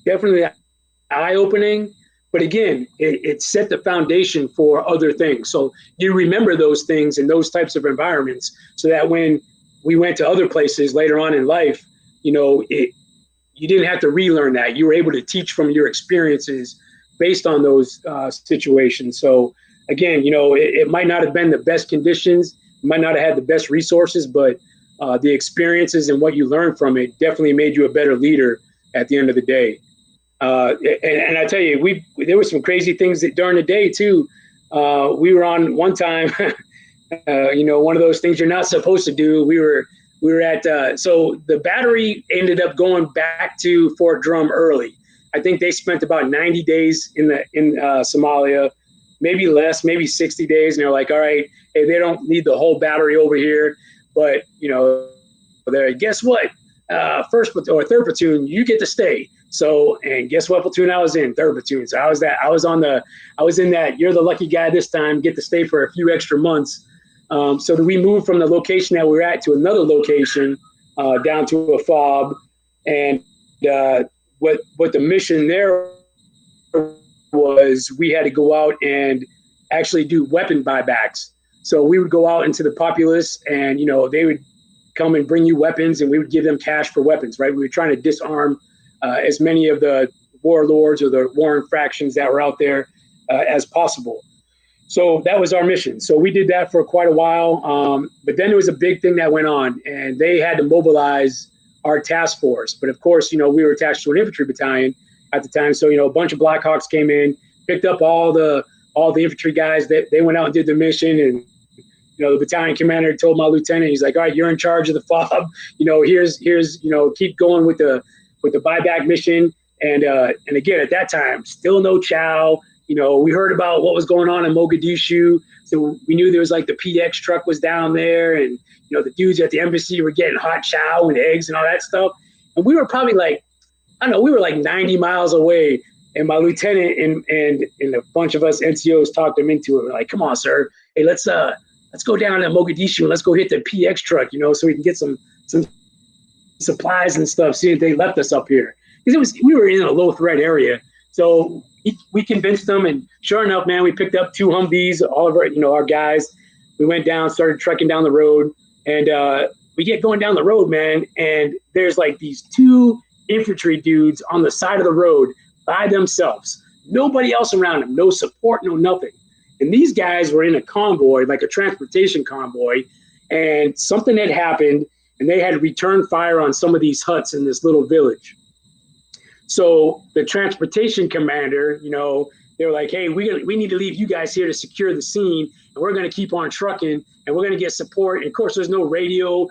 definitely eye-opening. But again, it set the foundation for other things. So you remember those things in those types of environments so that when we went to other places later on in life, you didn't have to relearn that. You were able to teach from your experiences based on those situations. So again, it might not have been the best conditions, might not have had the best resources, but the experiences and what you learned from it definitely made you a better leader at the end of the day. And I tell you, there were some crazy things that during the day too. We were on one time, one of those things you're not supposed to do. We were at, so the battery ended up going back to Fort Drum early. I think they spent about 90 days in Somalia, maybe less, maybe 60 days. And they're like, all right, hey, they don't need the whole battery over here, but guess what? First or third platoon, you get to stay. So, and guess what platoon I was in? Third platoon. So I was in that, you're the lucky guy this time, get to stay for a few extra months. So that we moved from the location that we were at to another location, down to a FOB. And what the mission there was, we had to go out and actually do weapon buybacks. So we would go out into the populace and, they would come and bring you weapons and we would give them cash for weapons, right? We were trying to disarm as many of the warlords or the warring fractions that were out there as possible. So that was our mission. So we did that for quite a while. But then there was a big thing that went on, and they had to mobilize our task force. But of course, we were attached to an infantry battalion at the time. So, a bunch of Blackhawks came in, picked up all the infantry guys that they went out and did the mission. And, the battalion commander told my lieutenant, he's like, all right, you're in charge of the FOB. Here's keep going with the buyback mission. And again, at that time, still no chow. We heard about what was going on in Mogadishu. So we knew there was like the PX truck was down there, and, the dudes at the embassy were getting hot chow and eggs and all that stuff. And we were probably like, I don't know, we were like 90 miles away. And my lieutenant and a bunch of us NCOs talked him into it. We're like, come on, sir. Hey, let's go down to Mogadishu and let's go hit the PX truck, so we can get some supplies and stuff. See if they left us up here. Because we were in a low threat area. So we convinced them, and sure enough, man, we picked up 2 Humvees, all of our, our guys. We went down, started trekking down the road, and we get going down the road, man, and there's like these 2 infantry dudes on the side of the road by themselves. Nobody else around them, no support, no nothing. And these guys were in a convoy, like a transportation convoy, and something had happened, and they had to return fire on some of these huts in this little village. So the transportation commander, they were like, hey, we need to leave you guys here to secure the scene, and we're going to keep on trucking, and we're going to get support. And of course, there's no radio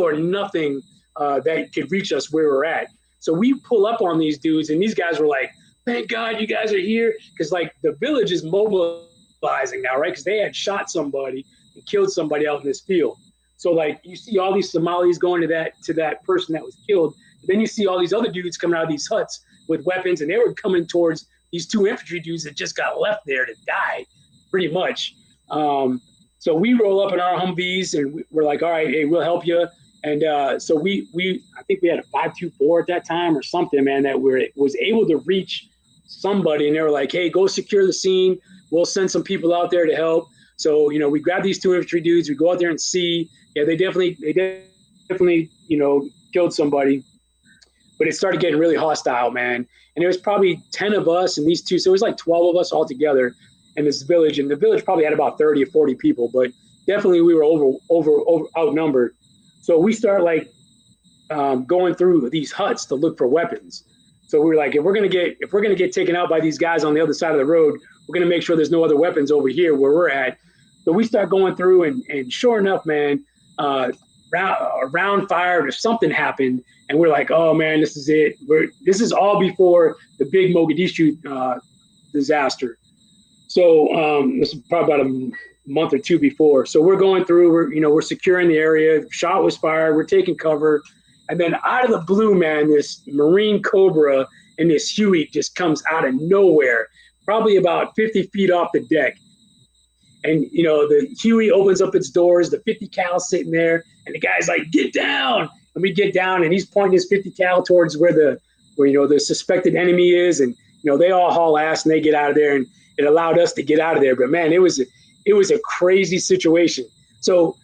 or nothing that could reach us where we're at. So we pull up on these dudes, and these guys were like, thank God you guys are here, because like the village is mobilizing now, right? Because they had shot somebody and killed somebody out in this field. So like you see all these Somalis going to that person that was killed. Then you see all these other dudes coming out of these huts with weapons, and they were coming towards these 2 infantry dudes that just got left there to die, pretty much. So we roll up in our Humvees, and we're like, all right, hey, we'll help you. And so we I think we had a 524 at that time or something, man, that was able to reach somebody, and they were like, hey, go secure the scene. We'll send some people out there to help. So, we grab these 2 infantry dudes. We go out there and see. Yeah, they definitely, killed somebody. But it started getting really hostile, man. And there was probably 10 of us and these 2. So it was like 12 of us all together in this village. And the village probably had about 30 or 40 people. But definitely we were over outnumbered. So we start like going through these huts to look for weapons. So we were like, if we're gonna get taken out by these guys on the other side of the road, we're gonna make sure there's no other weapons over here where we're at. So we start going through, and sure enough, man, round fired or something happened, and we're like, oh man, this is it. This is all before the big Mogadishu disaster. So this is probably about a month or 2 before. So we're going through, we're securing the area. Shot was fired. We're taking cover. And then out of the blue, man, this Marine Cobra and this Huey just comes out of nowhere, probably about 50 feet off the deck. And, the Huey opens up its doors, the 50 cal sitting there, and the guy's like, get down. And we get down, and he's pointing his 50 cal towards where the suspected enemy is. And, they all haul ass and they get out of there, and it allowed us to get out of there. But man, it was a crazy situation. So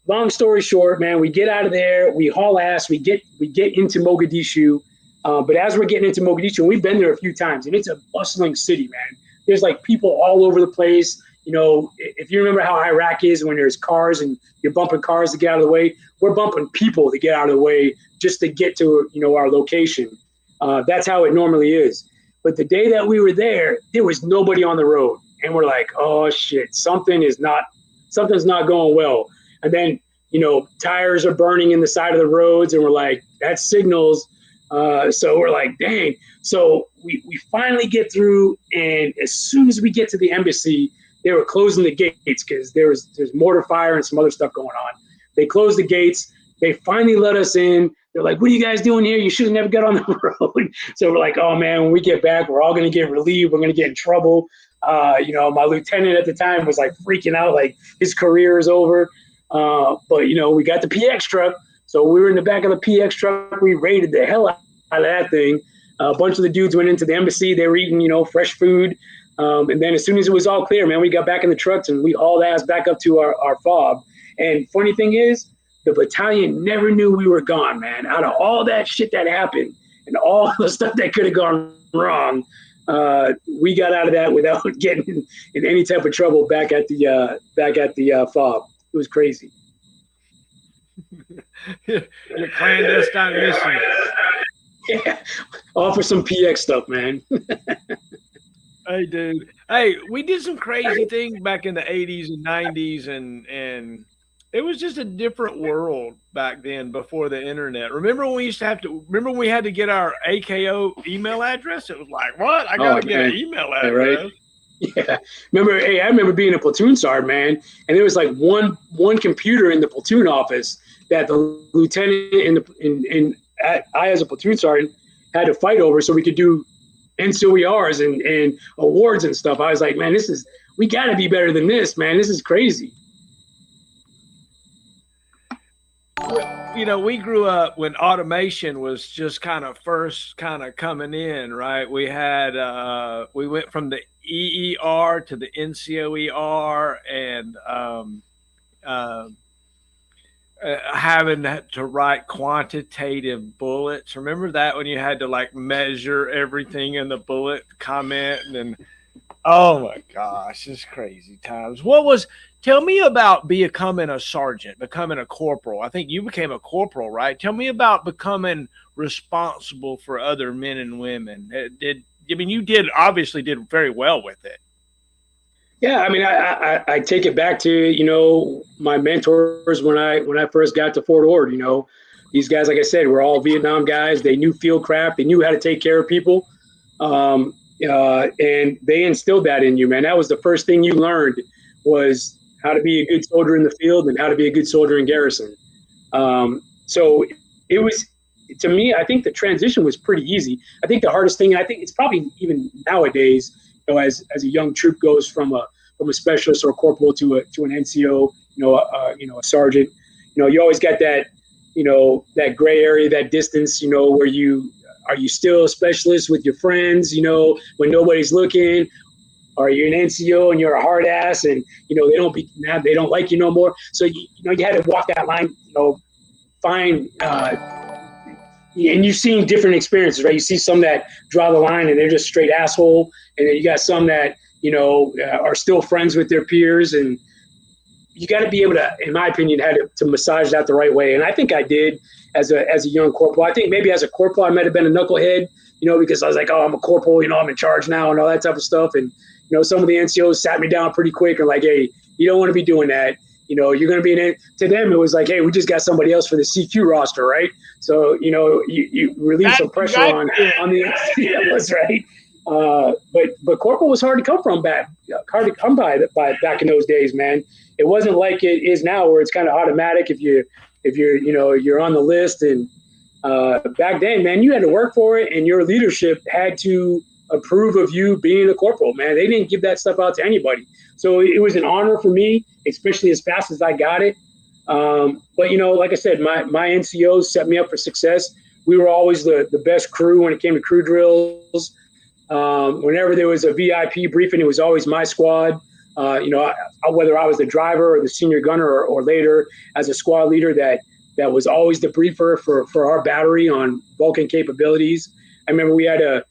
long story short, man, we get out of there, we haul ass, we get into Mogadishu. But as we're getting into Mogadishu, and we've been there a few times, and it's a bustling city, man. There's like people all over the place. If you remember how Iraq is when there's cars and you're bumping cars to get out of the way, we're bumping people to get out of the way just to get to, our location. That's how it normally is. But the day that we were there was nobody on the road. And we're like, oh shit, something's not going well. And then, tires are burning in the side of the roads, and we're like, that's signals. So we're like, dang. So we finally get through, and as soon as we get to the embassy, they were closing the gates because there's mortar fire and some other stuff going on. They closed the gates. They finally let us in. They're like, what are you guys doing here? You should have never got on the road. So we're like, oh man, when we get back, we're all going to get relieved. We're going to get in trouble. My lieutenant at the time was like freaking out, like his career is over. But we got the PX truck. So we were in the back of the PX truck. We raided the hell out of that thing. A bunch of the dudes went into the embassy. They were eating, fresh food. And then as soon as it was all clear, man, we got back in the trucks and we hauled ass back up to our FOB. And funny thing is, the battalion never knew we were gone, man. Out of all that shit that happened and all the stuff that could have gone wrong, we got out of that without getting in any type of trouble back at the fob. It was crazy. Your clandestine mission. Yeah, all for some PX stuff, man. Hey, dude. Hey, we did some crazy things back in the 80s and 90s, and it was just a different world back then before the internet. Remember when we used to have to, remember when we had to get our AKO email address? It was like, what? I got to get an email address. Right? Yeah. I remember being a platoon sergeant, man, and there was like one computer in the platoon office that the lieutenant I as a platoon sergeant had to fight over so we could do NCOERs and awards and stuff. I was like, man, we got to be better than this, man. This is crazy. You know, we grew up when automation was just kind of first kind of coming in, right? We had we went from the EER to the NCOER, and having to write quantitative bullets. Remember that, when you had to like measure everything in the bullet comment? And oh my gosh, it's crazy times. Tell me about becoming a sergeant, becoming a corporal. I think you became a corporal, right? Tell me about becoming responsible for other men and women. You obviously did very well with it. Yeah, I mean, I take it back to, my mentors when I first got to Fort Ord. These guys, like I said, were all Vietnam guys. They knew field craft. They knew how to take care of people. And they instilled that in you, man. That was the first thing you learned, was how to be a good soldier in the field and how to be a good soldier in garrison. So it was, to me, I think the transition was pretty easy. I think the hardest thing, and I think it's probably even nowadays, as a young troop goes from a specialist or a corporal to an NCO, a sergeant, you always got that, that gray area, that distance, where are you still a specialist with your friends, when nobody's looking? Or you're an NCO and you're a hard ass, and they don't like you no more. So you had to walk that line, find. And you've seen different experiences, right? You see some that draw the line and they're just straight asshole, and then you got some that are still friends with their peers, and you got to be able to, in my opinion, to massage that the right way. And I think I did as a young corporal. I think maybe as a corporal I might have been a knucklehead, because I was like, oh, I'm a corporal, I'm in charge now and all that type of stuff. And some of the NCOs sat me down pretty quick and like, hey, you don't want to be doing that. You're going to be to them, it was like, hey, we just got somebody else for the CQ roster, right? So, you relieve some pressure on the NCOs, right? But corporal was hard to come by back in those days, man. It wasn't like it is now, where it's kind of automatic if you're on the list. And back then, man, you had to work for it, and your leadership had to approve of you being a corporal, man. They didn't give that stuff out to anybody. So it was an honor for me, especially as fast as I got it. But, like I said, my NCOs set me up for success. We were always the best crew when it came to crew drills. Whenever there was a VIP briefing, it was always my squad. Whether I was the driver or the senior gunner or later as a squad leader, that was always the briefer for our battery on Vulcan capabilities. I remember we had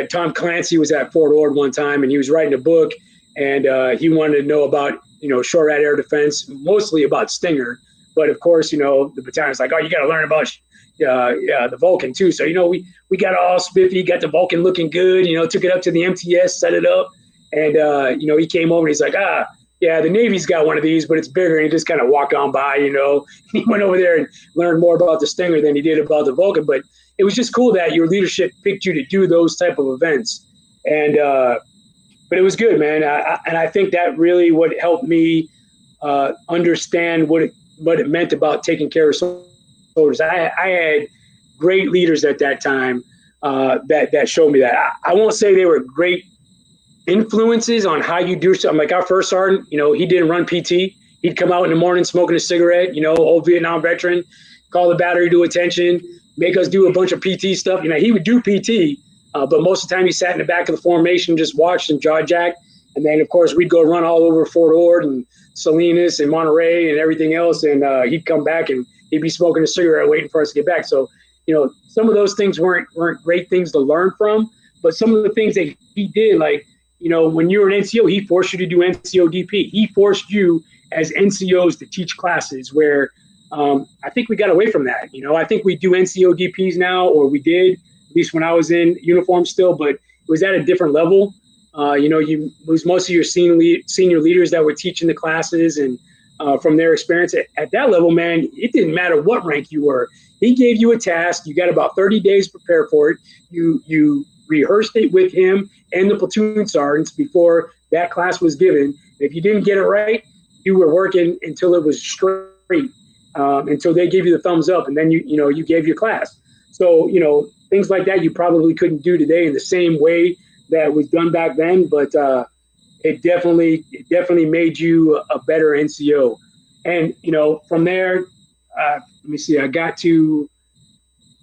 Tom Clancy was at Fort Ord one time, and he was writing a book, and he wanted to know about short rat air defense, mostly about Stinger. But of course, the battalion's like, oh, you got to learn about the Vulcan too. So we got all spiffy, got the Vulcan looking good. Took it up to the MTS, set it up, and he came over and he's like, yeah, the Navy's got one of these, but it's bigger. And he just kind of walked on by. He went over there and learned more about the Stinger than he did about the Vulcan. But it was just cool that your leadership picked you to do those type of events. And but it was good, man. And I think that really what helped me understand what it meant about taking care of soldiers. I had great leaders at that time that showed me that. I won't say they were great influences on how you do something. Like our first sergeant, he didn't run PT. He'd come out in the morning smoking a cigarette, old Vietnam veteran, call the battery to attention, make us do a bunch of PT stuff. He would do PT, but most of the time he sat in the back of the formation, just watched and jaw jacked. And then, of course, we'd go run all over Fort Ord and Salinas and Monterey and everything else. And he'd come back and he'd be smoking a cigarette waiting for us to get back. So, some of those things weren't great things to learn from, but some of the things that he did, like, when you were an NCO, he forced you to do NCO DP. He forced you as NCOs to teach classes where I think we got away from that. I think we do NCO DPs now, or we did, at least when I was in uniform still, but it was at a different level. It was most of your senior leaders that were teaching the classes, and from their experience at that level, man, it didn't matter what rank you were. He gave you a task. You got about 30 days to prepare for it. You rehearsed it with him and the platoon sergeants before that class was given. If you didn't get it right, you were working until it was straight, until they gave you the thumbs up, and then you gave your class. So things like that you probably couldn't do today in the same way that was done back then, but it definitely made you a better NCO. And from there, let me see, I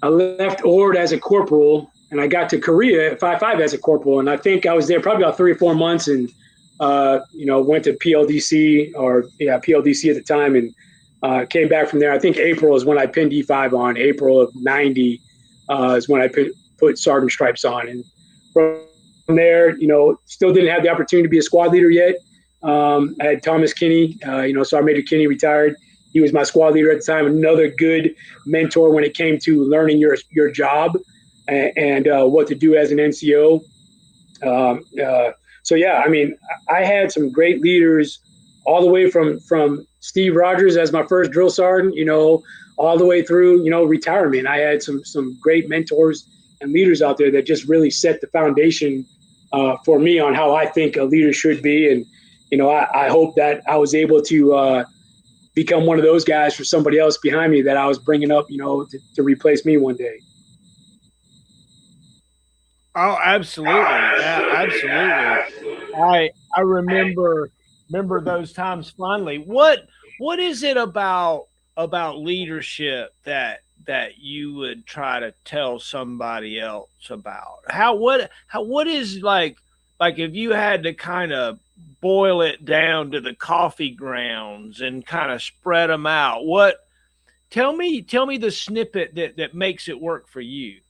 left Ord as a corporal, and I got to Korea at 5.5 as a corporal, and I think I was there probably about 3 or 4 months, and went to PLDC PLDC at the time, and came back from there. I think April is when I pinned E5 on. April of '90 is when I put sergeant stripes on, and from there, still didn't have the opportunity to be a squad leader yet. I had Thomas Kinney, Sergeant Major Kinney retired. He was my squad leader at the time, another good mentor when it came to learning your job and what to do as an NCO. So yeah, I mean, I had some great leaders all the way from Steve Rogers as my first drill sergeant, all the way through, retirement. I had some great mentors and leaders out there that just really set the foundation for me on how I think a leader should be. And, I hope that I was able to become one of those guys for somebody else behind me that I was bringing up, to replace me one day. Oh, absolutely. Yeah, absolutely. I remember those times fondly. What is it about leadership that you would try to tell somebody else about? What is like if you had to kind of boil it down to the coffee grounds and kind of spread them out, tell me the snippet that makes it work for you?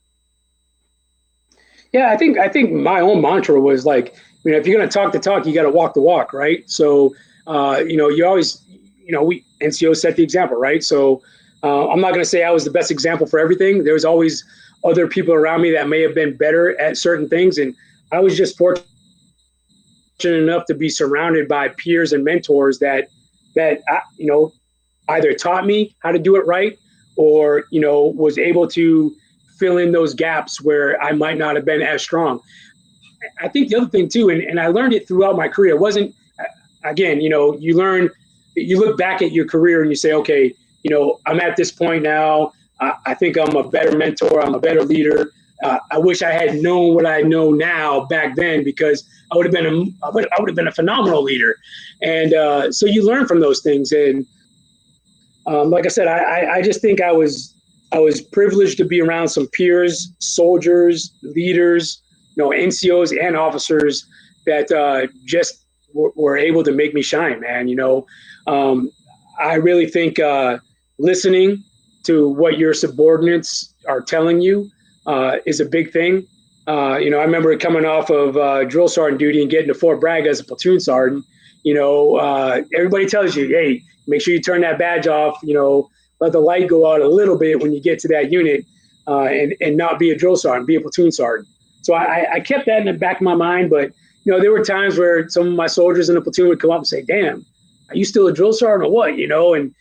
Yeah, I think my own mantra was like, if you're going to talk the talk, you got to walk the walk, right? So, you always, we NCO set the example, right? So I'm not going to say I was the best example for everything. There was always other people around me that may have been better at certain things. And I was just fortunate enough to be surrounded by peers and mentors that either taught me how to do it right, or, was able to fill in those gaps where I might not have been as strong. I think the other thing too, and I learned it throughout my career, it wasn't, again, you look back at your career and you say, okay, I'm at this point now. I think I'm a better mentor. I'm a better leader. I wish I had known what I know now back then, because I would have been a phenomenal leader. And so you learn from those things. And like I said, I just think I was privileged to be around some peers, soldiers, leaders, NCOs and officers that just were able to make me shine, man. I really think listening to what your subordinates are telling you is a big thing. I remember coming off of drill sergeant duty and getting to Fort Bragg as a platoon sergeant. Everybody tells you, hey, make sure you turn that badge off, let the light go out a little bit when you get to that unit, and not be a drill sergeant, be a platoon sergeant. So I kept that in the back of my mind. But, there were times where some of my soldiers in the platoon would come up and say, damn, are you still a drill sergeant or what? And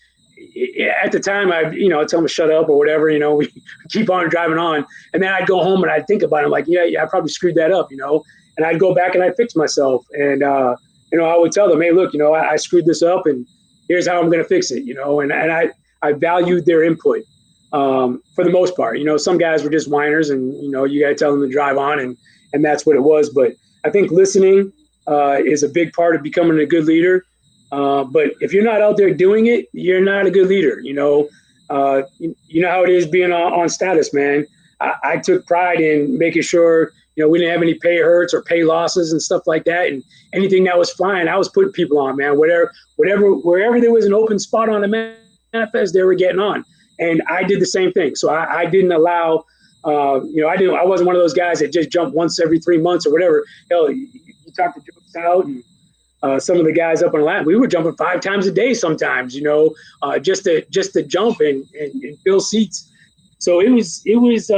at the time, I'd tell them to shut up or whatever, we keep on driving on. And then I'd go home and I'd think about it. I'm like, yeah, I probably screwed that up, and I'd go back and I'd fix myself. And, I would tell them, hey, look, I screwed this up and here's how I'm going to fix it, and I valued their input for the most part. Some guys were just whiners and, you got to tell them to drive on, and that's what it was. But I think listening is a big part of becoming a good leader. But if you're not out there doing it, you're not a good leader. You know how it is being on status, man. I took pride in making sure, we didn't have any pay hurts or pay losses and stuff like that. And anything that was flying, I was putting people on, man. Wherever there was an open spot on the manifest, they were getting on. And I did the same thing. So I didn't allow I wasn't one of those guys that just jumped once every 3 months or whatever. Hell, you talk to Joe Stout and some of the guys up on the line, we were jumping 5 times a day sometimes, just to jump and fill seats. So it was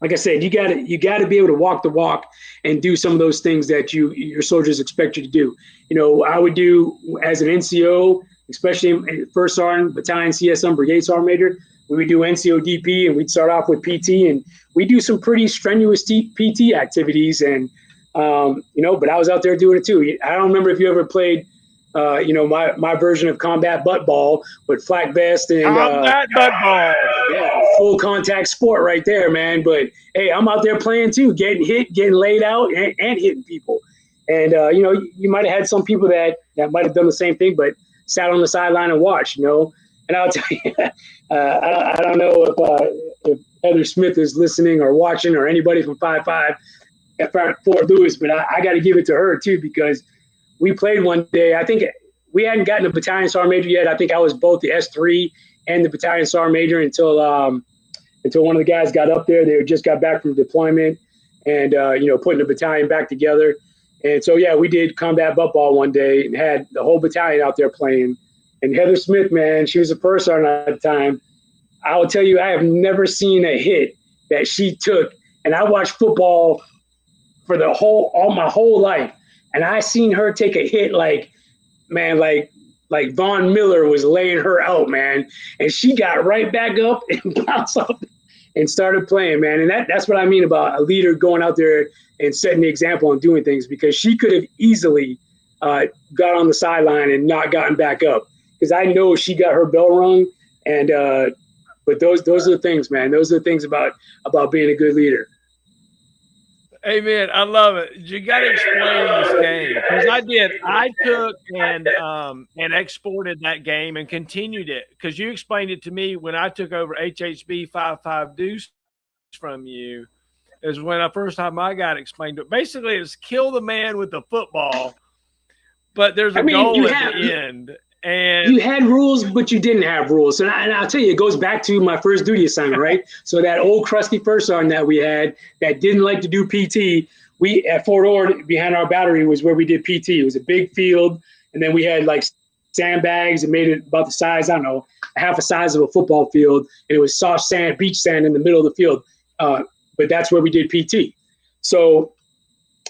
like I said, you got to be able to walk the walk and do some of those things that your soldiers expect you to do. I would do as an NCO, especially in First Sergeant, Battalion, CSM, Brigade Sergeant Major. We would do NCO DP, and we'd start off with PT, and we do some pretty strenuous PT activities. And but I was out there doing it too. I don't remember if you ever played, my version of combat butt ball with flak vest and combat butt ball. Yeah, full contact sport right there, man. But hey, I'm out there playing too, getting hit, getting laid out, and hitting people. And you might have had some people that might have done the same thing, but sat on the sideline and watched. And I'll tell you, I don't know if Heather Smith is listening or watching, or anybody from 5.5 at Fort Lewis, but I got to give it to her too, because we played one day. I think we hadn't gotten a battalion sergeant major yet. I think I was both the S3 and the battalion sergeant major until one of the guys got up there. They just got back from deployment and putting the battalion back together. And so we did combat butt ball one day and had the whole battalion out there playing. And Heather Smith, man, she was a first sergeant at the time. I will tell you, I have never seen a hit that she took. And I watched football for my whole life, and I seen her take a hit like Von Miller was laying her out, man, and she got right back up and bounced up and started playing, man. And that's what I mean about a leader going out there and setting the example and doing things, because she could have easily got on the sideline and not gotten back up, because I know she got her bell rung. And but those are the things, man. Those are the things about being a good leader. Hey, man, I love it. You got to explain this game, because I did. I took and exported that game and continued it, because you explained it to me when I took over HHB 5.5 Deuce from you. Is when the first time I got explained it. Basically, it's kill the man with the football, but there's a goal at the end. And you had rules, but you didn't have rules. And I'll tell you, it goes back to my first duty assignment, right? So that old crusty first sergeant that we had that didn't like to do PT, we at Fort Ord behind our battery was where we did PT. It was a big field, and then we had like sandbags and made it about the size, I don't know, half the size of a football field. And it was soft sand, beach sand in the middle of the field. But that's where we did PT. So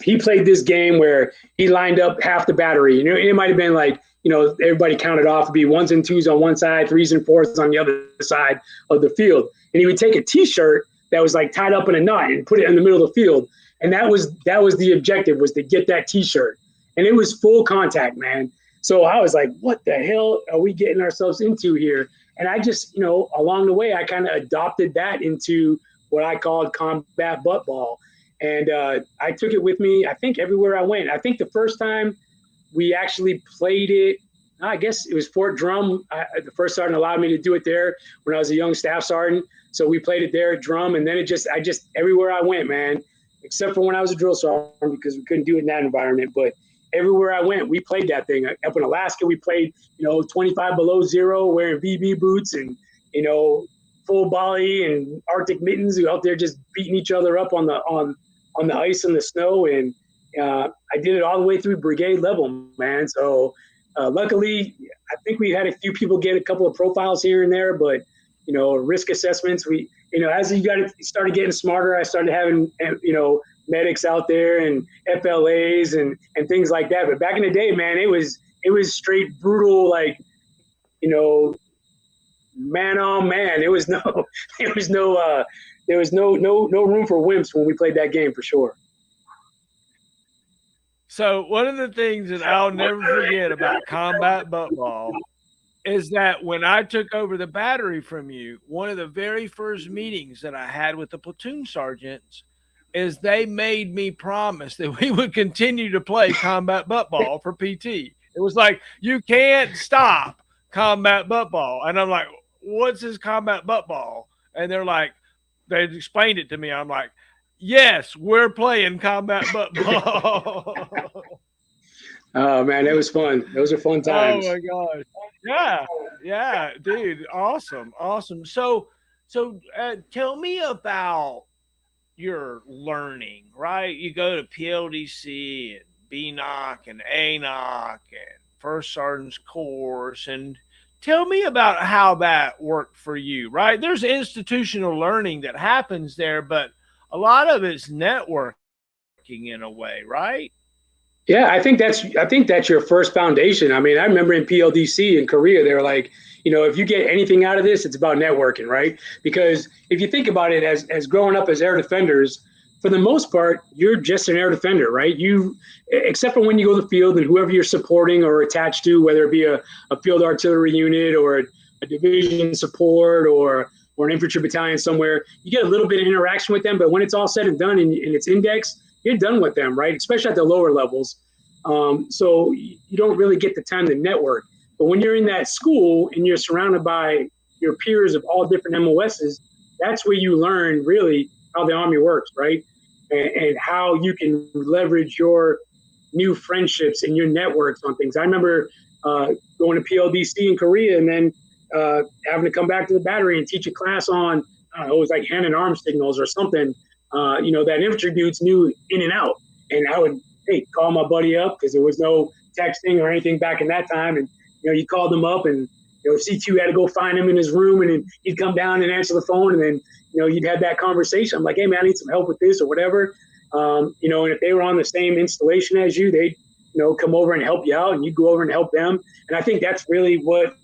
he played this game where he lined up half the battery. It might have been like, everybody counted off to be 1s and 2s on one side, 3s and 4s on the other side of the field. And he would take a T-shirt that was like tied up in a knot and put it in the middle of the field. And that was the objective, was to get that T-shirt. And it was full contact, man. So I was like, what the hell are we getting ourselves into here? And I just, along the way, I kind of adopted that into what I called combat butt ball. And I took it with me, I think, everywhere I went. I think the first time we actually played it, I guess it was Fort Drum. The first sergeant allowed me to do it there when I was a young staff sergeant. So we played it there at Drum. And then I just everywhere I went, man, except for when I was a drill sergeant, because we couldn't do it in that environment. But everywhere I went, we played that thing. Up in Alaska, we played, 25 below zero, wearing VB boots and, full volley and Arctic mittens, out there just beating each other up on the ice and the snow. And I did it all the way through brigade level, man. So luckily, I think we had a few people get a couple of profiles here and there, but risk assessments. We, as you started getting smarter, I started having medics out there and FLAs and things like that. But back in the day, man, it was straight brutal, like man on man. There was no room for wimps when we played that game, for sure. So one of the things that I'll never forget about combat butt ball is that when I took over the battery from you, one of the very first meetings that I had with the platoon sergeants is they made me promise that we would continue to play combat butt ball for PT. It was like, you can't stop combat butt ball. And I'm like, what's this combat butt ball? And they're like, they explained it to me. I'm like, yes, we're playing combat butt ball. Oh man, that was fun. Those are fun times. Oh my gosh. Yeah, dude. Awesome. So So tell me about your learning, right? You go to PLDC and BNOC and ANOC and First Sergeant's course, and tell me about how that worked for you, right? There's institutional learning that happens there, but a lot of it's networking in a way, right? Yeah, I think that's your first foundation. I mean, I remember in PLDC in Korea, they were like, if you get anything out of this, it's about networking, right? Because if you think about it, as growing up as air defenders, for the most part, you're just an air defender, right? Except for when you go to the field and whoever you're supporting or attached to, whether it be a field artillery unit or a division support or an infantry battalion somewhere, you get a little bit of interaction with them. But when it's all said and done and it's indexed, you're done with them, right? Especially at the lower levels. So you don't really get the time to network. But when you're in that school and you're surrounded by your peers of all different MOSs, that's where you learn really how the Army works, right? And how you can leverage your new friendships and your networks on things. I remember going to PLDC in Korea and then having to come back to the battery and teach a class on, I don't know, it was like hand and arm signals or something. That infantry dudes knew in and out. And I would, call my buddy up because there was no texting or anything back in that time. And, you called him up and, C2 had to go find him in his room and then he'd come down and answer the phone. And then, you'd have that conversation. I'm like, hey, man, I need some help with this or whatever. And if they were on the same installation as you, they'd, come over and help you out and you go over and help them. And I think that's really what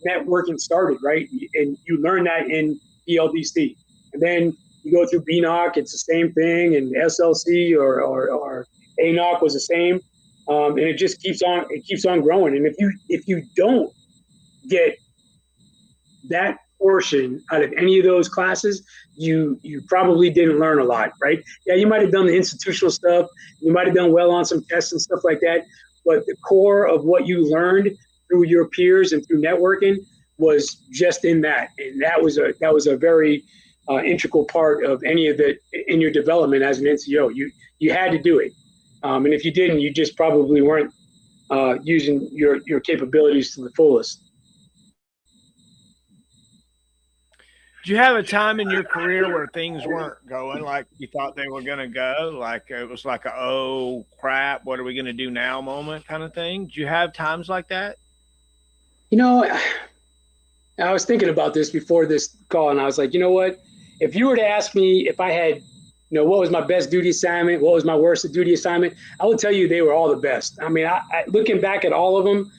networking started, right? And you learn that in PLDC. And then you go through BNOC, it's the same thing, and SLC or ANOC was the same, and it just keeps on growing. And if you don't get that portion out of any of those classes, you probably didn't learn a lot, right? Yeah, you might have done the institutional stuff, you might have done well on some tests and stuff like that, but the core of what you learned through your peers and through networking was just in that, and that was a very integral part of any of in your development as an NCO. You had to do it, and if you didn't, you just probably weren't using your capabilities to the fullest. Did you have a time in your career where things weren't going like you thought they were going to go? Like it was like oh crap, what are we going to do now moment kind of thing? Did you have times like that? I was thinking about this before this call, and I was like, you know what? If you were to ask me if I had, what was my best duty assignment, what was my worst duty assignment, I would tell you they were all the best. I mean, I looking back at all of them,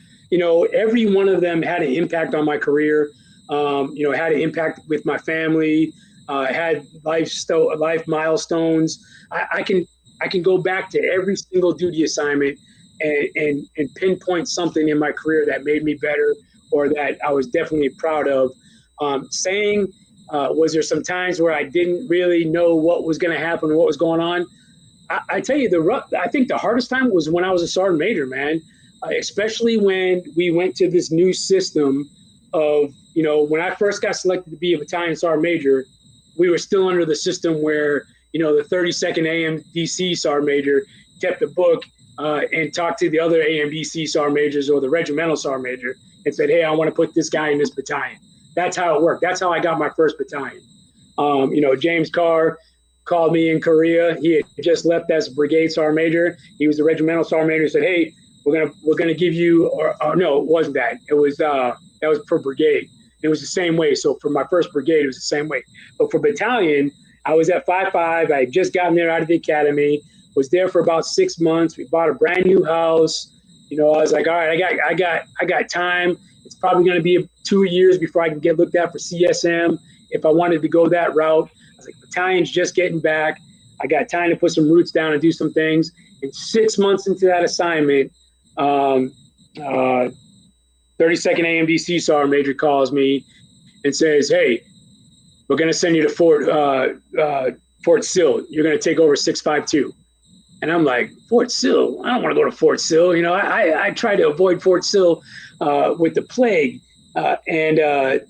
every one of them had an impact on my career. Had an impact with my family. Had life milestones. I can go back to every single duty assignment and pinpoint something in my career that made me better or that I was definitely proud of. Was there some times where I didn't really know what was going to happen or what was going on? I tell you, I think the hardest time was when I was a sergeant major, man, especially when we went to this new system of, when I first got selected to be a battalion sergeant major, we were still under the system where, the 32nd AMDC sergeant major kept the book and talked to the other AMDC sergeant majors or the regimental sergeant major and said, hey, I want to put this guy in this battalion. That's how it worked. That's how I got my first battalion. James Carr called me in Korea. He had just left as a brigade sergeant major. He was the regimental sergeant major. He said, hey, we're gonna give you, or no, it wasn't that. It was that was per brigade. It was the same way. So for my first brigade, it was the same way. But for battalion, I was at 5.5. I had just gotten there out of the academy. Was there for about 6 months. We bought a brand new house. I was like, all right, I got time. It's probably going to be 2 years before I can get looked at for CSM if I wanted to go that route. I was like, battalion's just getting back. I got time to put some roots down and do some things. And 6 months into that assignment, 32nd AMDC sergeant major calls me and says, hey, we're going to send you to Fort Sill. You're going to take over 652. And I'm like, Fort Sill? I don't want to go to Fort Sill. I tried to avoid Fort Sill with the plague. But the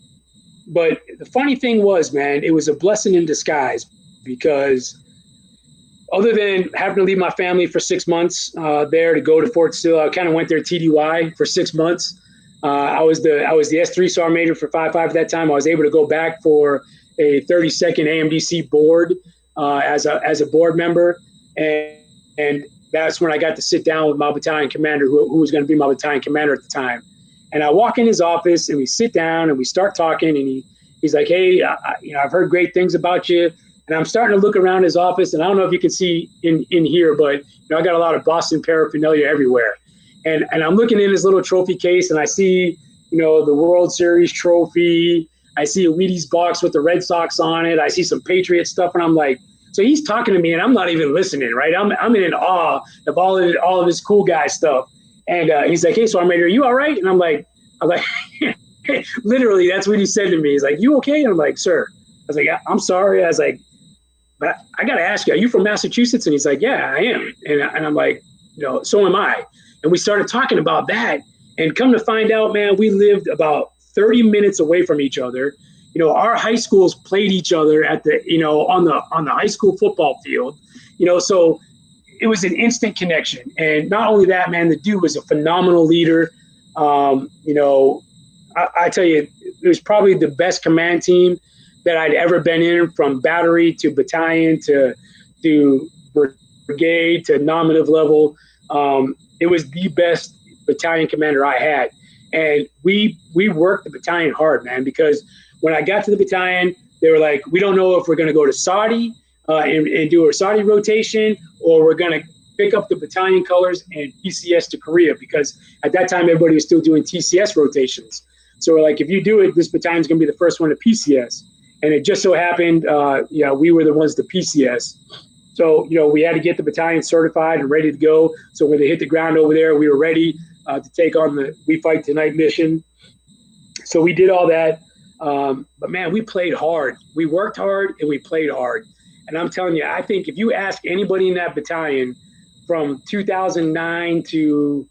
funny thing was, man, it was a blessing in disguise because other than having to leave my family for 6 months there to go to Fort Sill, I kind of went there TDY for 6 months. I was the S3 sergeant major for 5.5 at that time. I was able to go back for a 32nd AMDC board as a board member, and that's when I got to sit down with my battalion commander, who was going to be my battalion commander at the time. And I walk in his office and we sit down and we start talking, and he's like, hey, I've heard great things about you. And I'm starting to look around his office, and I don't know if you can see in here, but I got a lot of Boston paraphernalia everywhere. And I'm looking in his little trophy case, and I see, the World Series trophy. I see a Wheaties box with the Red Sox on it. I see some Patriot stuff, and I'm like, so he's talking to me, and I'm not even listening, right? I'm in awe of all of his cool guy stuff. And he's like, hey, Sergeant Major, are you all right? And I'm like, literally, that's what he said to me. He's like, you okay? And I'm like, sir. I was like, I'm sorry. I was like, but I got to ask you, are you from Massachusetts? And he's like, yeah, I am. And I'm like, so am I. And we started talking about that. And come to find out, man, we lived about 30 minutes away from each other. Our high schools played each other at the, on the high school football field, so it was an instant connection. And not only that, man, the dude was a phenomenal leader. I tell you, it was probably the best command team that I'd ever been in, from battery to battalion to brigade to nominative level. It was the best battalion commander I had. And we worked the battalion hard, man, because when I got to the battalion, they were like, we don't know if we're going to go to Saudi and do a Saudi rotation, or we're going to pick up the battalion colors and PCS to Korea, because at that time, everybody was still doing TCS rotations. So we're like, if you do it, this battalion's going to be the first one to PCS. And it just so happened, we were the ones to PCS. So, we had to get the battalion certified and ready to go. So when they hit the ground over there, we were ready to take on the We Fight Tonight mission. So we did all that. But, man, we played hard. We worked hard and we played hard. And I'm telling you, I think if you ask anybody in that battalion from 2009 to,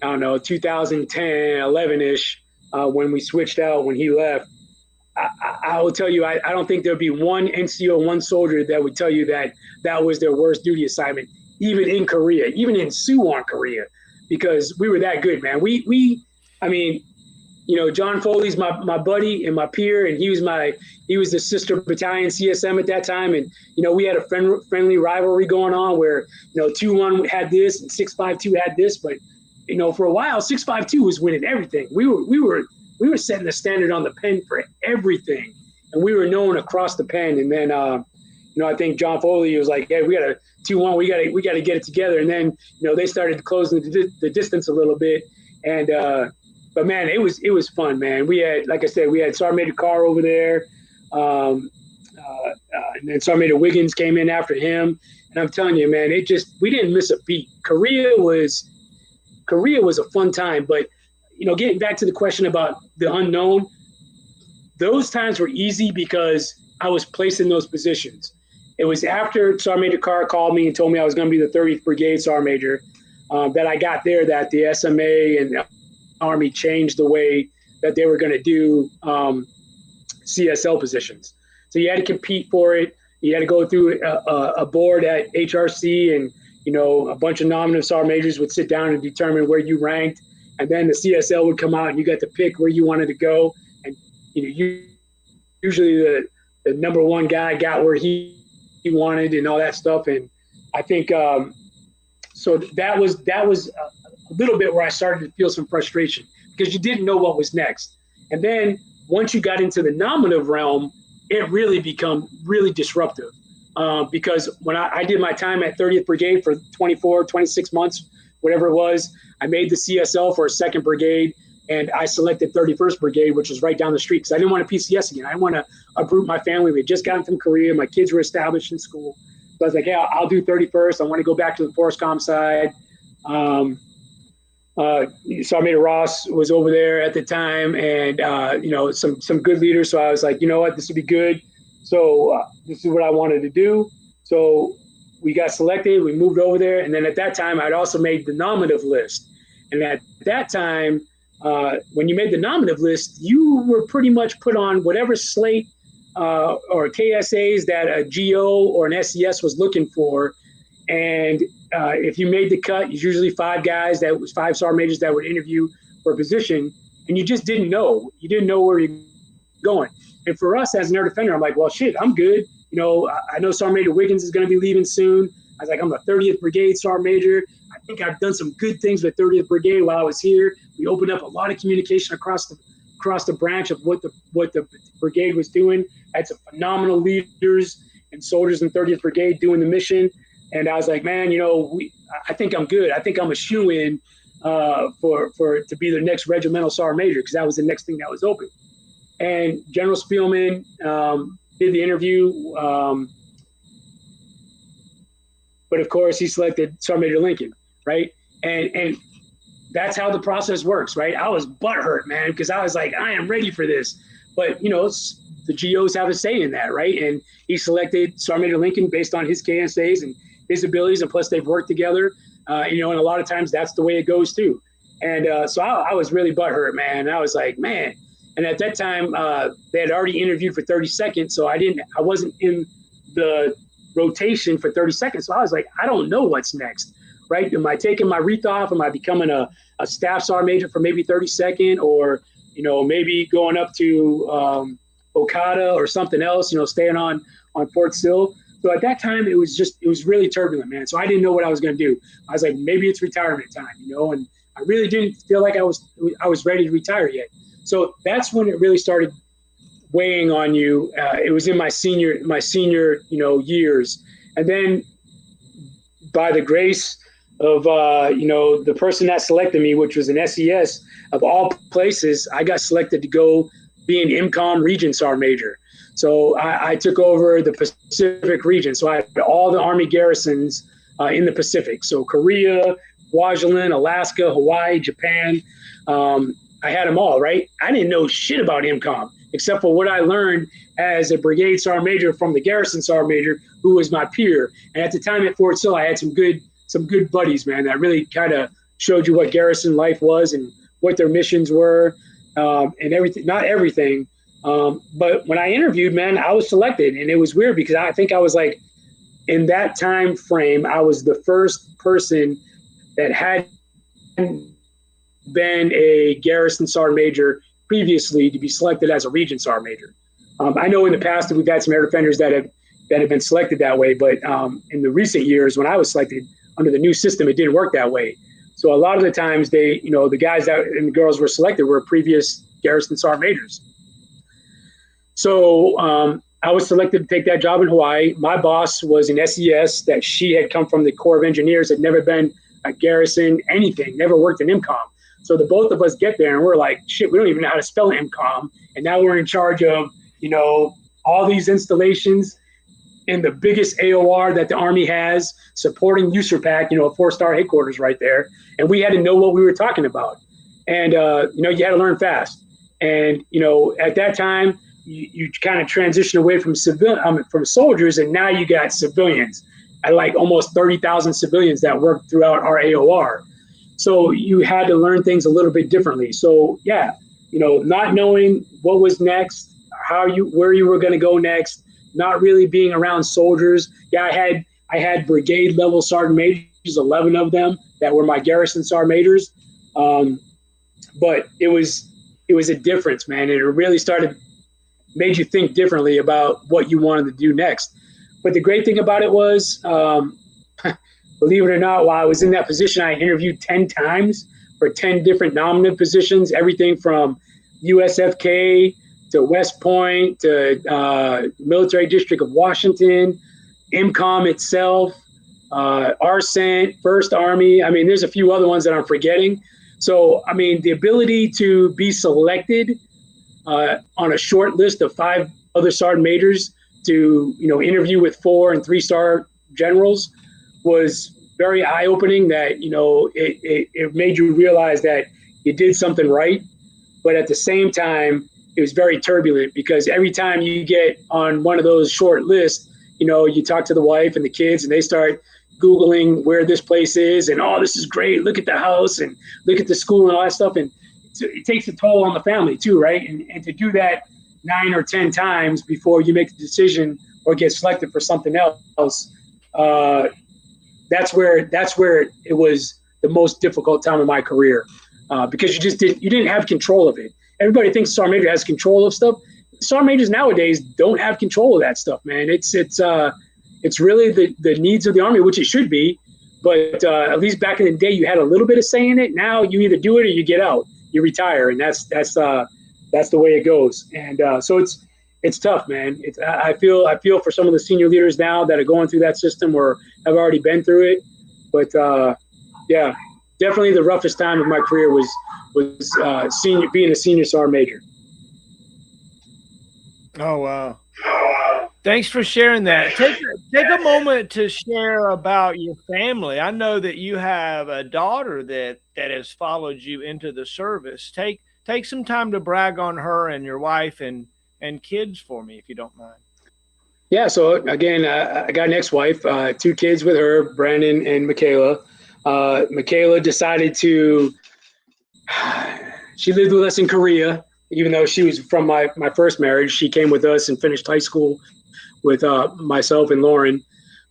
2010, 11-ish, when we switched out, when he left, I will tell you, I don't think there'd be one NCO, one soldier that would tell you that was their worst duty assignment, even in Korea, even in Suwon, Korea, because we were that good, man. John Foley's my buddy and my peer, and he was the sister battalion CSM at that time. And, we had a friendly rivalry going on where, 2-1 had this and 652 had this. But, for a while, 652 was winning everything. We were setting the standard on the pen for everything, and we were known across the pen. And then, I think John Foley was like, hey, we got a 2-1, we got to get it together. And then, they started closing the distance a little bit. And, but man, it was fun, man. We had, like I said, we had Sergeant Major Carr over there. And then Sergeant Major Wiggins came in after him. And I'm telling you, man, we didn't miss a beat. Korea was a fun time, but, getting back to the question about the unknown, those times were easy because I was placed in those positions. It was after Sergeant Major Carr called me and told me I was going to be the 30th Brigade Sergeant Major that I got there, that the SMA and the Army changed the way that they were going to do CSL positions. So you had to compete for it. You had to go through a board at HRC, and, a bunch of nominative sergeant majors would sit down and determine where you ranked. And then the CSL would come out and you got to pick where you wanted to go. And, usually the number one guy got where he wanted and all that stuff. And I think so that was a little bit where I started to feel some frustration, because you didn't know what was next. And then once you got into the nominative realm, it really become really disruptive. Because when I did my time at 30th Brigade for 24, 26 months, whatever it was, I made the CSL for a 2nd Brigade, and I selected 31st Brigade, which was right down the street, because I didn't want to PCS again. I didn't want to uproot my family. We had just gotten from Korea. My kids were established in school. So I was like, yeah, I'll do 31st. I want to go back to the Force Com side. Sergeant Major Ross was over there at the time, and, some good leaders. So I was like, you know what, this would be good. So this is what I wanted to do. So we got selected, we moved over there. And then at that time, I'd also made the nominative list. And at that time, when you made the nominative list, you were pretty much put on whatever slate or KSAs that a GO or an SES was looking for. And if you made the cut, it's usually 5 guys, that was 5 sergeant majors that would interview for a position. And you just didn't know. You didn't know where you're going. And for us as an air defender, I'm like, well, shit, I'm good. You know, I know Sergeant Major Wiggins is going to be leaving soon. I was like, I'm a 30th Brigade Sergeant Major. I think I've done some good things with 30th Brigade while I was here. We opened up a lot of communication across the branch of what the brigade was doing. I had some phenomenal leaders and soldiers in 30th Brigade doing the mission. And I was like, man, you know, I think I'm good. I think I'm a shoe-in to be the next regimental sergeant major, because that was the next thing that was open. And General Spielman did the interview, but of course he selected Sergeant Major Lincoln, right? And that's how the process works, right? I was butthurt, man, because I was like, I am ready for this. But, you know, the GOs have a say in that, right? And he selected Sergeant Major Lincoln based on his KSAs and his abilities, and plus they've worked together, you know, and a lot of times that's the way it goes too. And so I was really butthurt, man. And I was like, man. And at that time, they had already interviewed for 32nd, so I wasn't in the rotation for 32nd. So I was like, I don't know what's next, right? Am I taking my wreath off? Am I becoming a staff sergeant major for maybe 32nd, or, you know, maybe going up to Okada or something else, you know, staying on Fort Sill? So at that time, it was really turbulent, man. So I didn't know what I was going to do. I was like, maybe it's retirement time, you know, and I really didn't feel like I was ready to retire yet. So that's when it really started weighing on you. It was in my senior, you know, years. And then by the grace of, you know, the person that selected me, which was an SES of all places, I got selected to go be an MCOM region sergeant major. So I took over the Pacific region. So I had all the Army garrisons in the Pacific. So Korea, Kwajalein, Alaska, Hawaii, Japan. I had them all, right? I didn't know shit about MCOM except for what I learned as a brigade sergeant major from the garrison sergeant major, who was my peer. And at the time at Fort Sill, I had some good buddies, man, that really kind of showed you what garrison life was and what their missions were, and everything. Not everything, but when I interviewed, man, I was selected, and it was weird because I think I was like, in that time frame, I was the first person that had been a garrison sergeant major previously to be selected as a region sergeant major. I know in the past that we've had some air defenders that have been selected that way, but in the recent years when I was selected under the new system, it didn't work that way. So a lot of the times they, you know, the guys that and the girls were selected were previous garrison sergeant majors. So I was selected to take that job in Hawaii. My boss was an SES that she had come from the Corps of Engineers, had never been a garrison, anything, never worked in MCOM. So the both of us get there and we're like, shit, we don't even know how to spell MCOM. And now we're in charge of, you know, all these installations in the biggest AOR that the Army has, supporting USERPAC, you know, a 4-star headquarters right there. And we had to know what we were talking about. And, you know, you had to learn fast. And, you know, at that time, you kind of transition away from from soldiers, and now you got civilians. I had like almost 30,000 civilians that worked throughout our AOR. So you had to learn things a little bit differently. So yeah, you know, not knowing what was next, where you were going to go next, not really being around soldiers. Yeah, I had brigade level sergeant majors, 11 of them that were my garrison sergeant majors. But it was a difference, man. And it really made you think differently about what you wanted to do next. But the great thing about it was, believe it or not, while I was in that position, I interviewed 10 times for 10 different nominative positions, everything from USFK to West Point to Military District of Washington, MCOM itself, RCENT, First Army. I mean, there's a few other ones that I'm forgetting. So, I mean, the ability to be selected on a short list of 5 other sergeant majors to, you know, interview with 4- and 3-star generals was very eye-opening. That, you know, it made you realize that you did something right, but at the same time, it was very turbulent because every time you get on one of those short lists, you know, you talk to the wife and the kids, and they start Googling where this place is, and oh, this is great. Look at the house and look at the school and all that stuff, and it takes a toll on the family too, right? And to do that 9 or 10 times before you make the decision or get selected for something else, that's where it was the most difficult time of my career, because you didn't have control of it. Everybody thinks sergeant major has control of stuff. sergeant majors nowadays don't have control of that stuff, man. It's really the needs of the Army, which it should be. But at least back in the day, you had a little bit of say in it. Now you either do it or you get out, you retire, and that's the way it goes. And so it's tough, man. I feel for some of the senior leaders now that are going through that system or have already been through it. But yeah, definitely the roughest time of my career was being a senior sergeant major. Oh wow! Thanks for sharing that. Take a moment to share about your family. I know that you have a daughter that has followed you into the service. Take some time to brag on her and your wife and kids for me, if you don't mind. Yeah. So again, I got an ex-wife, 2 kids with her, Brandon and Michaela. Michaela decided to. She lived with us in Korea, even though she was from my first marriage. She came with us and finished high school with myself and Lauren.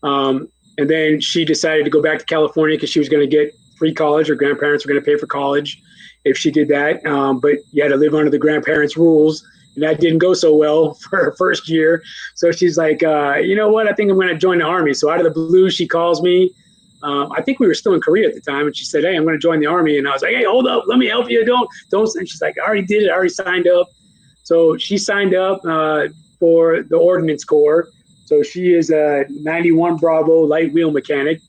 And then she decided to go back to California because she was going to get free college. Her grandparents were going to pay for college if she did that. But you had to live under the grandparents' rules. And that didn't go so well for her first year. So she's like, you know what? I think I'm going to join the Army. So out of the blue, she calls me. I think we were still in Korea at the time. And she said, hey, I'm going to join the Army. And I was like, hey, hold up. Let me help you. Don't. And she's like, I already did it. I already signed up. So she signed up for the Ordnance Corps. So she is a 91 Bravo light wheel mechanic.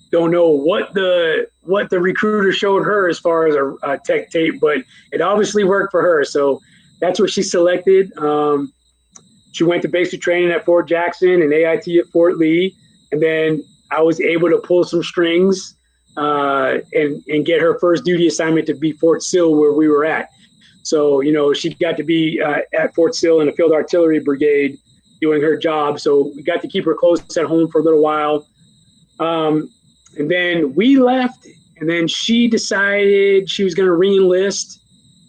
Don't know what the recruiter showed her as far as a tech tape, but it obviously worked for her. So that's what she selected. She went to basic training at Fort Jackson and AIT at Fort Lee. And then I was able to pull some strings and get her first duty assignment to be Fort Sill, where we were at. So, she got to be at Fort Sill in the Field Artillery Brigade doing her job. So we got to keep her close at home for a little while. And then we left, and then she decided she was going to re-enlist,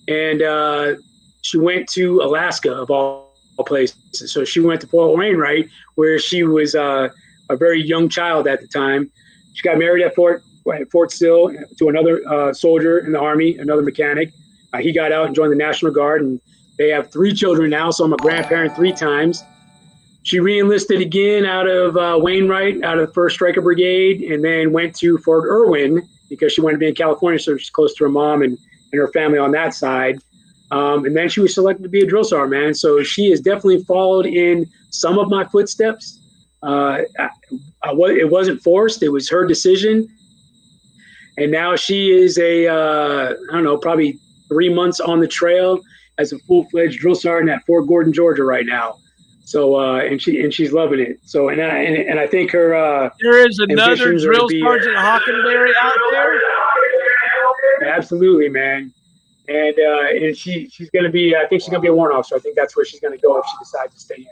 and she went to Alaska, of all places. So she went to Fort Wainwright, where she was a very young child at the time. She got married at Fort Sill to another soldier in the Army, another mechanic. He got out and joined the National Guard, and they have 3 children now, so I'm a grandparent 3 times. She re-enlisted again out of Wainwright, out of the 1st Striker Brigade, and then went to Fort Irwin because she wanted to be in California, so she's close to her mom and her family on that side. And then she was selected to be a drill sergeant, man. So she has definitely followed in some of my footsteps. It wasn't forced. It was her decision. And now she is probably 3 months on the trail as a full-fledged drill sergeant at Fort Gordon, Georgia right now. So, and she's loving it. So, and I think her, there is another drill sergeant Hockenberry out there. Absolutely, man. And she's going to be, I think she's going to be a warrant officer. I think that's where she's going to go if she decides to stay in.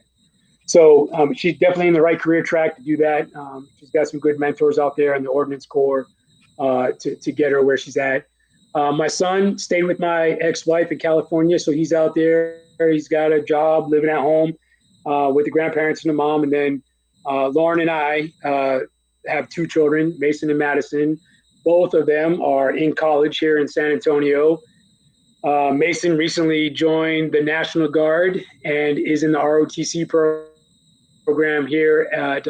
So she's definitely in the right career track to do that. She's got some good mentors out there in the Ordnance Corps to get her where she's at. My son stayed with my ex-wife in California, so he's out there. He's got a job, living at home with the grandparents and the mom. And then Lauren and I have 2 children, Mason and Madison. Both of them are in college here in San Antonio. Mason recently joined the National Guard and is in the ROTC program here at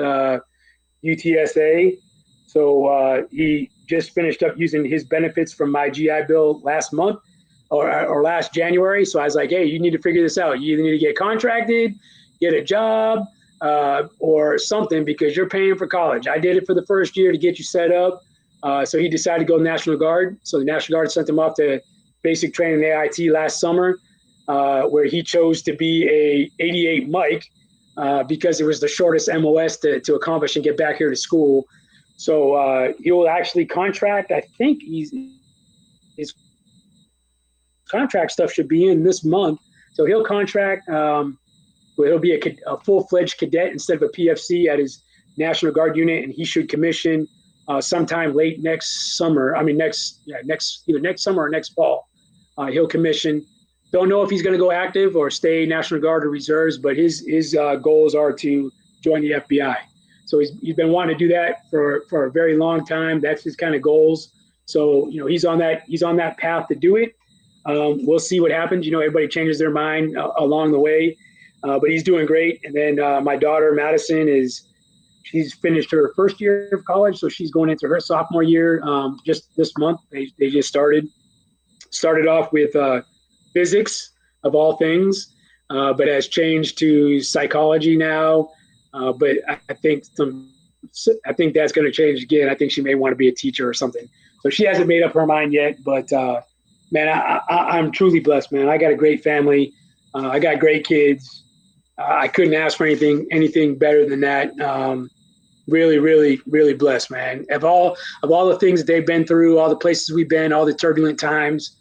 UTSA. So he just finished up using his benefits from my GI Bill last month or last January. So I was like, hey, you need to figure this out. You either need to get contracted, get a job, or something, because you're paying for college. I did it for the first year to get you set up. So he decided to go National Guard. So the National Guard sent him off to basic training AIT last summer, where he chose to be a 88 Mike because it was the shortest MOS to accomplish and get back here to school. So he will actually contract. I think his contract stuff should be in this month. So he'll contract. He'll be a full-fledged cadet instead of a PFC at his National Guard unit, and he should commission sometime late next summer. I mean, either next summer or next fall. He'll commission. Don't know if he's going to go active or stay National Guard or reserves, but his goals are to join the FBI. So he's been wanting to do that for a very long time. That's his kind of goals. So he's on that path to do it. We'll see what happens. Everybody changes their mind along the way, but he's doing great. And then my daughter Madison she's finished her first year of college, so she's going into her sophomore year just this month. They just started off with physics of all things, but has changed to psychology now. But I think that's going to change again. I think she may want to be a teacher or something. So she hasn't made up her mind yet. But man, I'm truly blessed, man. I got a great family. I got great kids. I couldn't ask for anything better than that. Really, really, really blessed, man. Of all the things that they've been through, all the places we've been, all the turbulent times,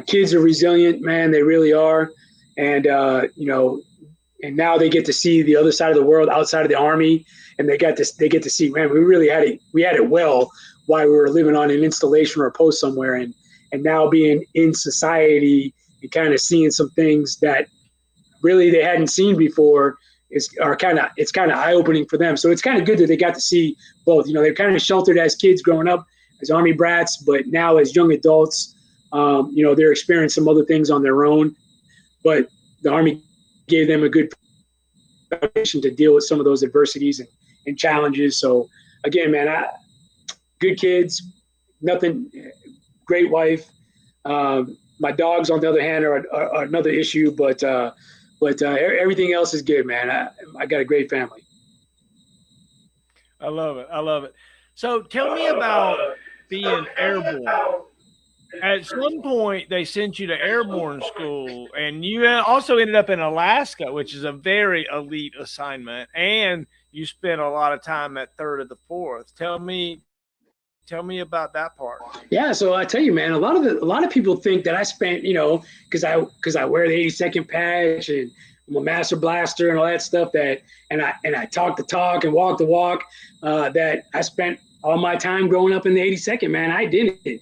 kids are resilient, man. They really are. And, and now they get to see the other side of the world outside of the Army. And they get to see, man, we had it well while we were living on an installation or a post somewhere. And now being in society and kind of seeing some things that really they hadn't seen before it's kind of eye-opening for them. So it's kind of good that they got to see both. They're kind of sheltered as kids growing up as Army brats, but now as young adults, they're experiencing some other things on their own. But the Army gave them a good foundation to deal with some of those adversities and challenges. So again, man, good kids, nothing, great wife. My dogs, on the other hand, are another issue, but everything else is good, man. I got a great family. I love it. So tell me about being airborne. At some point, they sent you to airborne school, and you also ended up in Alaska, which is a very elite assignment, and you spent a lot of time at 3rd of the 4th. Tell me about that part. Yeah, so I tell you, man, a lot of people think that I spent, because I wear the 82nd patch and I'm a master blaster and all that stuff, and I talk the talk and walk the walk, that I spent all my time growing up in the 82nd. Man, I didn't.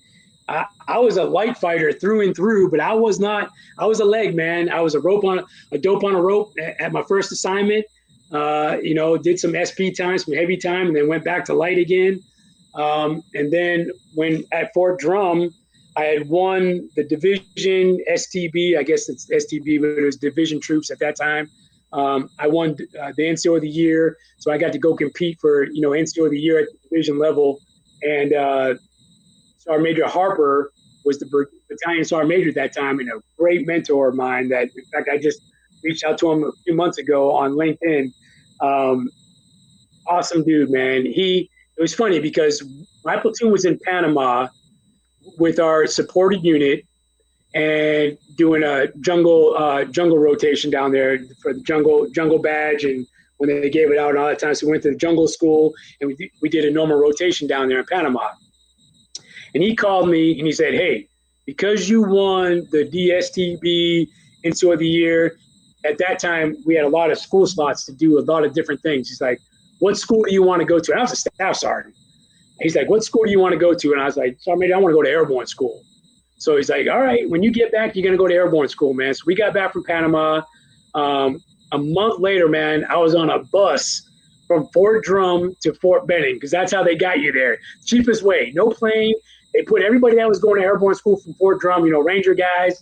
I was a light fighter through and through, but I was not. I was a leg man. I was a dope on a rope at my first assignment. Did some SP time, some heavy time, and then went back to light again. And then when at Fort Drum, I had won the division STB. I guess it's STB, but it was division troops at that time. I won the NCO of the year, so I got to go compete for NCO of the year at the division level. And Sergeant Major Harper was the battalion sergeant major at that time, and a great mentor of mine. That, in fact, I just reached out to him a few months ago on LinkedIn. Awesome dude, man. It was funny because my platoon was in Panama with our supported unit and doing a jungle rotation down there for the jungle badge, and when they gave it out and all that time. So we went to the jungle school and we did a normal rotation down there in Panama. And he called me and he said, "Hey, because you won the DSTB NCO of the year, at that time we had a lot of school slots to do a lot of different things." He's like, "What school do you want to go to?" And I was a staff sergeant. He's like, "What school do you want to go to?" And I was like, "Sergeant, I want to go to airborne school." So he's like, "All right, when you get back, you're going to go to airborne school, man." So we got back from Panama. A month later, man, I was on a bus from Fort Drum to Fort Benning, because that's how they got you there. Cheapest way, no plane. They put everybody that was going to airborne school from Fort Drum, Ranger guys,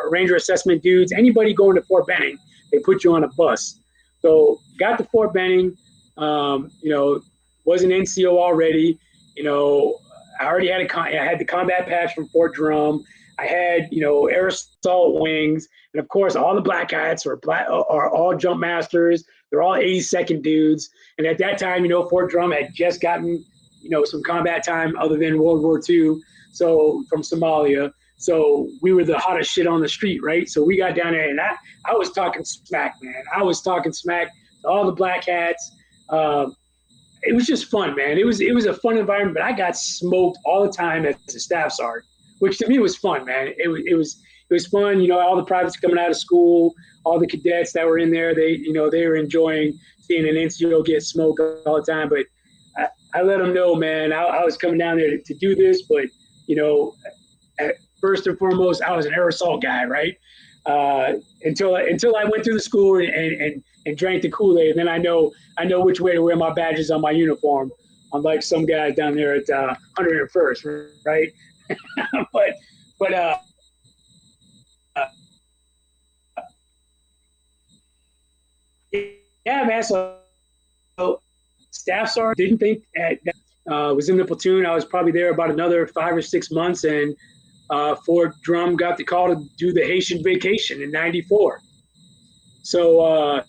Ranger assessment dudes, anybody going to Fort Benning, they put you on a bus. So got to Fort Benning, was an NCO already. I already had I had the combat patch from Fort Drum. I had, air assault wings. And of course, all the black hats are all Jumpmasters. They're all 82nd dudes. And at that time, Fort Drum had just gotten, some combat time other than World War II. So from Somalia. So we were the hottest shit on the street, right? So we got down there and I was talking smack, man. I was talking smack to all the black hats. It was just fun, man. It was a fun environment, but I got smoked all the time as a staff sergeant, which to me was fun, man. It was fun. All the privates coming out of school, all the cadets that were in there, they were enjoying seeing an NCO get smoked all the time. But I let them know, man, I was coming down there to do this, but first and foremost, I was an air assault guy, right? Until I went through the school and drank the Kool-Aid, and then I know which way to wear my badges on my uniform, unlike some guys down there at 101st, right? but Yeah, man. So staff sergeant didn't think that was in the platoon. I was probably there about another 5 or 6 months, and Fort Drum got the call to do the Haitian vacation in '94. So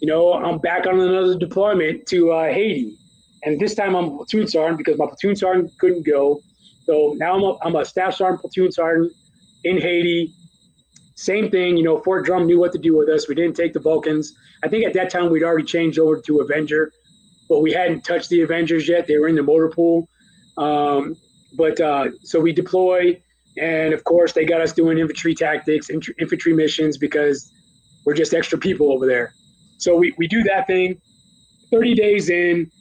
I'm back on another deployment to Haiti, and this time I'm a platoon sergeant because my platoon sergeant couldn't go. So now I'm a staff sergeant, platoon sergeant in Haiti. Same thing, Fort Drum knew what to do with us. We didn't take the Vulcans. I think at that time we'd already changed over to Avenger, but we hadn't touched the Avengers yet. They were in the motor pool. So we deploy, and of course they got us doing infantry tactics, infantry missions, because we're just extra people over there. So we do that thing. 30 days in,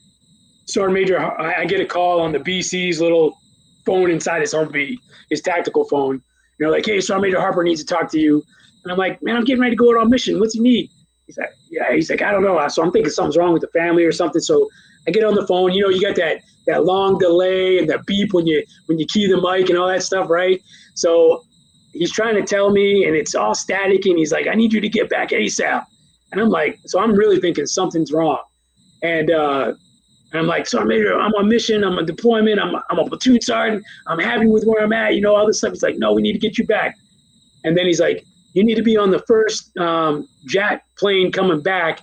Sergeant Major, I get a call on the BC's little phone inside his Humvee, his tactical phone. Like, hey, Sergeant Major Harper needs to talk to you. And I'm like, man, I'm getting ready to go out on mission. What's he need? He's like, yeah. He's like, I don't know. So I'm thinking something's wrong with the family or something. So I get on the phone. You got that long delay and the beep when you key the mic and all that stuff, right? So he's trying to tell me, and it's all static. And he's like, I need you to get back ASAP. And I'm like, so I'm really thinking something's wrong. And I'm like, Sergeant Major, I'm on mission. I'm on deployment. I'm a platoon sergeant. I'm happy with where I'm at. All this stuff. He's like, no, we need to get you back. And then he's like, you need to be on the first jet plane coming back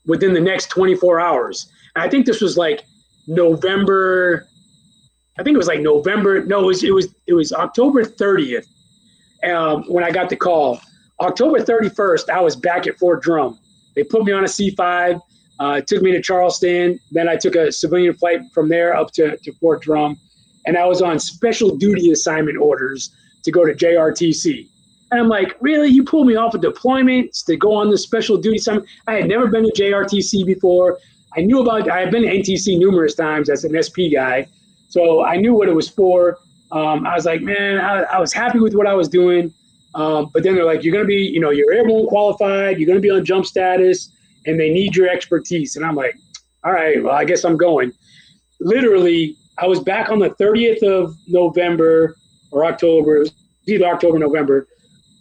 within the next 24 hours. And I think this was like November. I think it was like November. No, it was October 30th when I got the call. October 31st, I was back at Fort Drum. They put me on a C-5. Took me to Charleston. Then I took a civilian flight from there up to Fort Drum. And I was on special duty assignment orders to go to JRTC. And I'm like, really? You pulled me off of deployments to go on this special duty assignment? I had never been to JRTC before. I had been to NTC numerous times as an SP guy. So I knew what it was for. I was like, man, I was happy with what I was doing. But then they're like, you're going to be, you're airborne qualified. You're going to be on jump status. And they need your expertise. And I'm like, all right, well, I guess I'm going. Literally, I was back on the 30th of November or October. It was either October or November.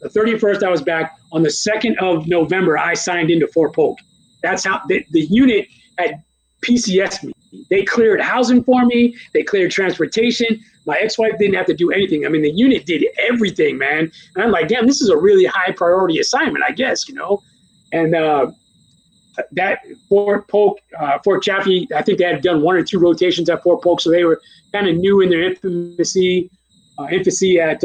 The 31st, I was back. On the 2nd of November, I signed into Fort Polk. That's how the unit had PCS me. They cleared housing for me. They cleared transportation. My ex-wife didn't have to do anything. I mean, the unit did everything, man. And I'm like, damn, this is a really high priority assignment, I guess, And that Fort Polk, Fort Chaffee, I think they had done 1 or 2 rotations at Fort Polk, so they were kind of new in their infancy at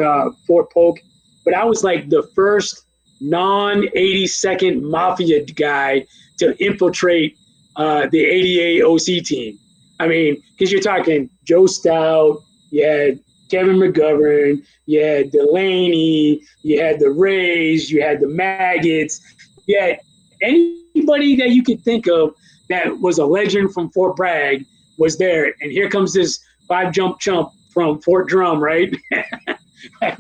Fort Polk. But I was like the first non-82nd Mafia guy to infiltrate the 88 OC team. I mean, because you're talking Joe Stout, you had Kevin McGovern, you had Delaney, you had the Rays, you had the Maggots, you had anybody that you could think of that was a legend from Fort Bragg was there. And here comes this 5-jump chump from Fort Drum, right?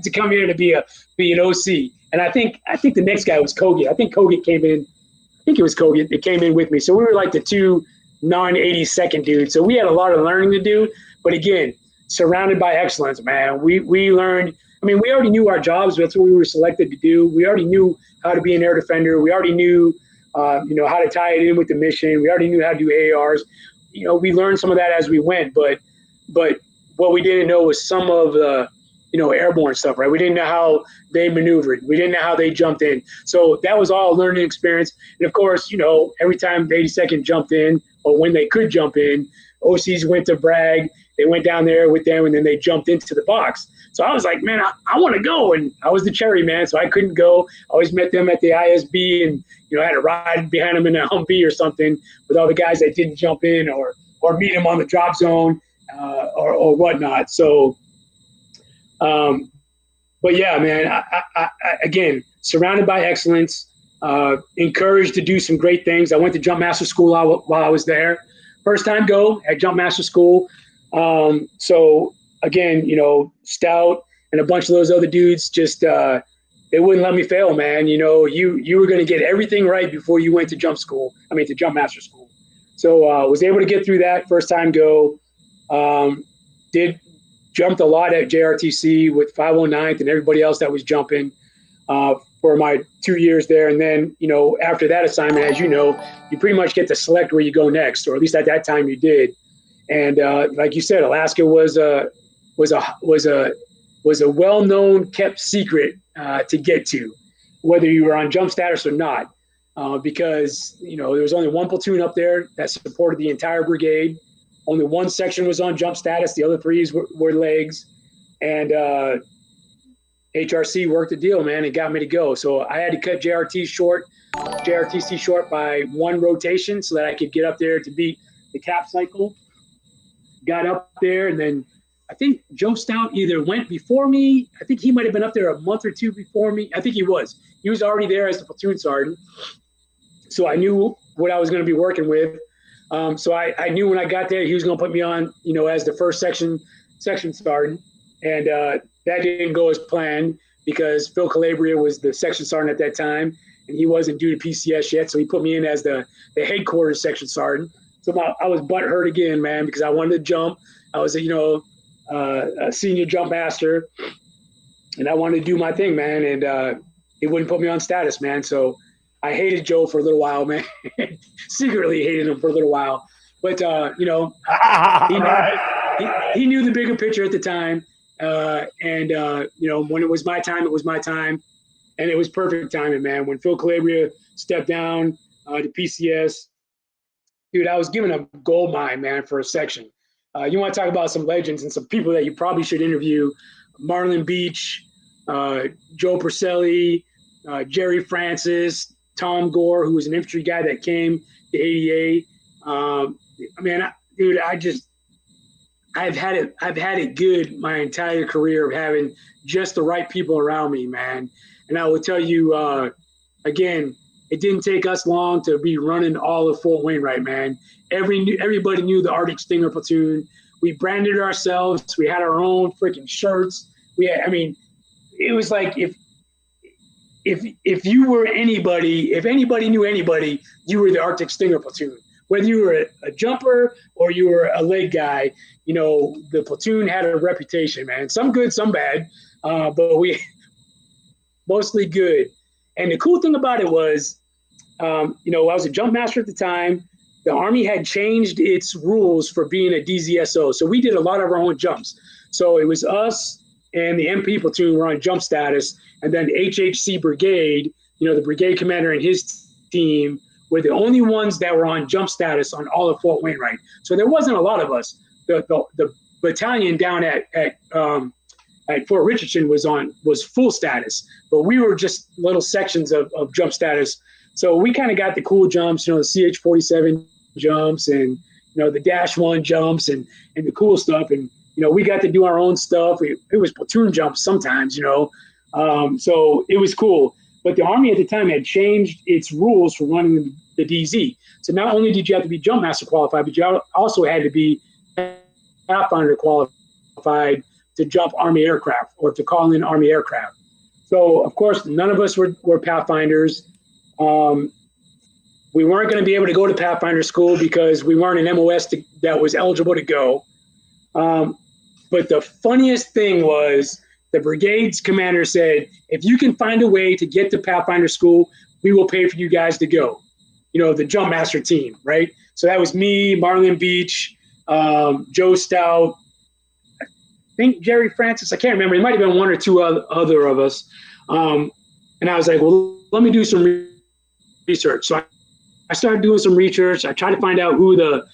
to come here to be an OC. And I think the next guy was Kogut. I think Kogut came in. I think it was Kogut that came in with me. So we were like the 2 non-82nd dudes. So we had a lot of learning to do. But again, surrounded by excellence, man. We learned. I mean, we already knew our jobs. That's what we were selected to do. We already knew how to be an air defender. We already knew, how to tie it in with the mission. We already knew how to do ARs. We learned some of that as we went. But what we didn't know was some of the, airborne stuff, right? We didn't know how they maneuvered. We didn't know how they jumped in. So that was all a learning experience. And of course, every time the 82nd jumped in, or when they could jump in, OCs went to Bragg. They went down there with them, and then they jumped into the box. So I was like, man, I want to go. And I was the cherry man, so I couldn't go. I always met them at the ISB, and, I had to ride behind them in a Humvee or something with all the guys that didn't jump in, or meet them on the drop zone or whatnot. So, but yeah, man, I again, surrounded by excellence, encouraged to do some great things. I went to Jumpmaster school while I was there. First time go at Jumpmaster school. So again, Stout and a bunch of those other dudes just they wouldn't let me fail, man. You were going to get everything right before you went to Jumpmaster school. So was able to get through that first time go. Jumped a lot at JRTC with 509th and everybody else that was jumping. for my 2 years there. And then, you know, after that assignment, as you know, you pretty much get to select where you go next, or at least at that time you did. And like you said, Alaska was a well-known, kept secret to get to, whether you were on jump status or not, because, you know, there was only one platoon up there that supported the entire brigade. Only one section was on jump status. The other threes were legs. And HRC worked the deal, man, and got me to go. So I had to cut JRTC short by one rotation so that I could get up there to beat the cap cycle. Got up there, and then I think Joe Stout either went before me. I think he might have been up there a month or two before me. I think he was. He was already there as the platoon sergeant. So I knew what I was going to be working with. So I knew when I got there, he was going to put me on, you know, as the first section sergeant. And that didn't go as planned because Phil Calabria was the section sergeant at that time, and he wasn't due to PCS yet. So he put me in as the headquarters section sergeant. So I was butthurt again, man, because I wanted to jump. I was, a senior Jumpmaster, and I wanted to do my thing, man. And he wouldn't put me on status, man. So I hated Joe for a little while, man. Secretly hated him for a little while. But, he knew the bigger picture at the time. When it was my time, it was my time. And it was perfect timing, man. When Phil Calabria stepped down to PCS, dude, I was given a gold mine, man, for a section. You want to talk about some legends and some people that you probably should interview: Marlon Beach, Joe Purcelli, Jerry Francis, Tom Gore, who was an infantry guy that came to ADA. I've had it good my entire career of having just the right people around me, man. And I will tell you, again, it didn't take us long to be running all of Fort Wainwright, man. Everybody knew the Arctic Stinger platoon. We branded ourselves. We had our own freaking shirts. It was like if you were anybody, if anybody knew anybody, you were the Arctic Stinger platoon. Whether you were a jumper or you were a leg guy, you know, the platoon had a reputation, man. Some good, some bad, but we mostly good. And the cool thing about it was, I was a jump master at the time. The Army had changed its rules for being a DZSO. So we did a lot of our own jumps. So it was us and the MP platoon were on jump status. And then HHC Brigade, the brigade commander and his team were the only ones that were on jump status on all of Fort Wainwright. So there wasn't a lot of us. The battalion down at Fort Richardson was full status, but we were just little sections of jump status. So we kind of got the cool jumps, the CH-47 jumps and, the -1 jumps and the cool stuff. And, we got to do our own stuff. It was platoon jumps sometimes, so it was cool. But the Army at the time had changed its rules for running the DZ. So not only did you have to be Jumpmaster qualified, but you also had to be Pathfinder qualified to jump Army aircraft or to call in Army aircraft. So, of course, none of us were Pathfinders. We weren't going to be able to go to Pathfinder school because we weren't an MOS that was eligible to go. But the funniest thing was the brigade's commander said, if you can find a way to get to Pathfinder school, we will pay for you guys to go. The Jumpmaster team, right? So that was me, Marlon Beach, Joe Stout, I think Jerry Francis, I can't remember. It might have been one or two other of us. And I was like, well, let me do some research. So I started doing some research. I tried to find out who the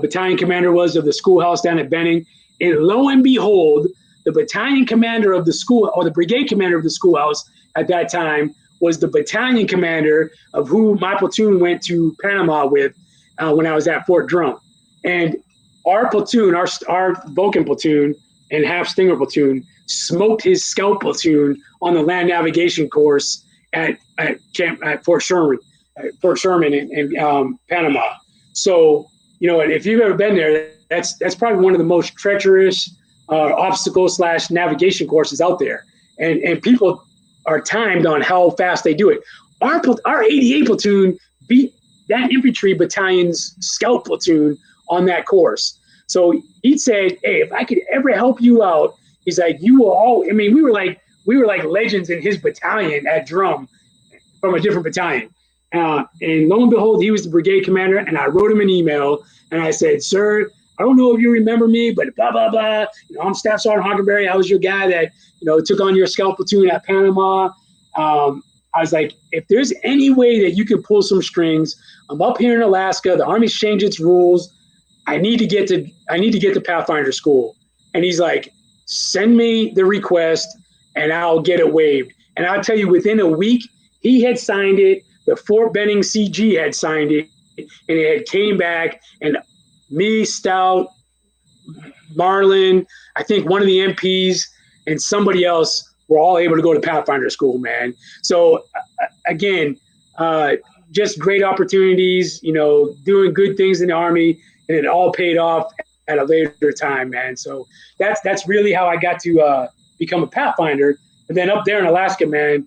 battalion commander was of the schoolhouse down at Benning. And lo and behold, the battalion commander of the school, or the brigade commander of the schoolhouse at that time, was the battalion commander of who my platoon went to Panama with when I was at Fort Drum. And our platoon, our Vulcan platoon and half Stinger platoon, smoked his scout platoon on the land navigation course at Fort Sherman in Panama. So, if you've ever been there, that's probably one of the most treacherous obstacle/navigation courses out there. And people are timed on how fast they do it. Our 88 platoon beat that infantry battalion's scout platoon on that course. So he said, hey, if I could ever help you out, he's like, you will all, we were like we were like legends in his battalion at drum from a different battalion. And lo and behold, he was the brigade commander. And I wrote him an email and I said, "Sir, I don't know if you remember me, but blah, blah, blah. I'm Staff Sergeant Hockenberry. I was your guy that, took on your scout platoon at Panama. I was like, if there's any way that you can pull some strings, I'm up here in Alaska. The Army's changed its rules. I need to get to Pathfinder school." And he's like, "Send me the request and I'll get it waived." And I'll tell you, within a week, he had signed it. The Fort Benning CG had signed it, and it had came back. And me, Stout, Marlin, I think one of the MPs, and somebody else were all able to go to Pathfinder school, man. So again, just great opportunities, doing good things in the Army, and it all paid off at a later time, man. So that's really how I got to become a Pathfinder. And then up there in Alaska, man,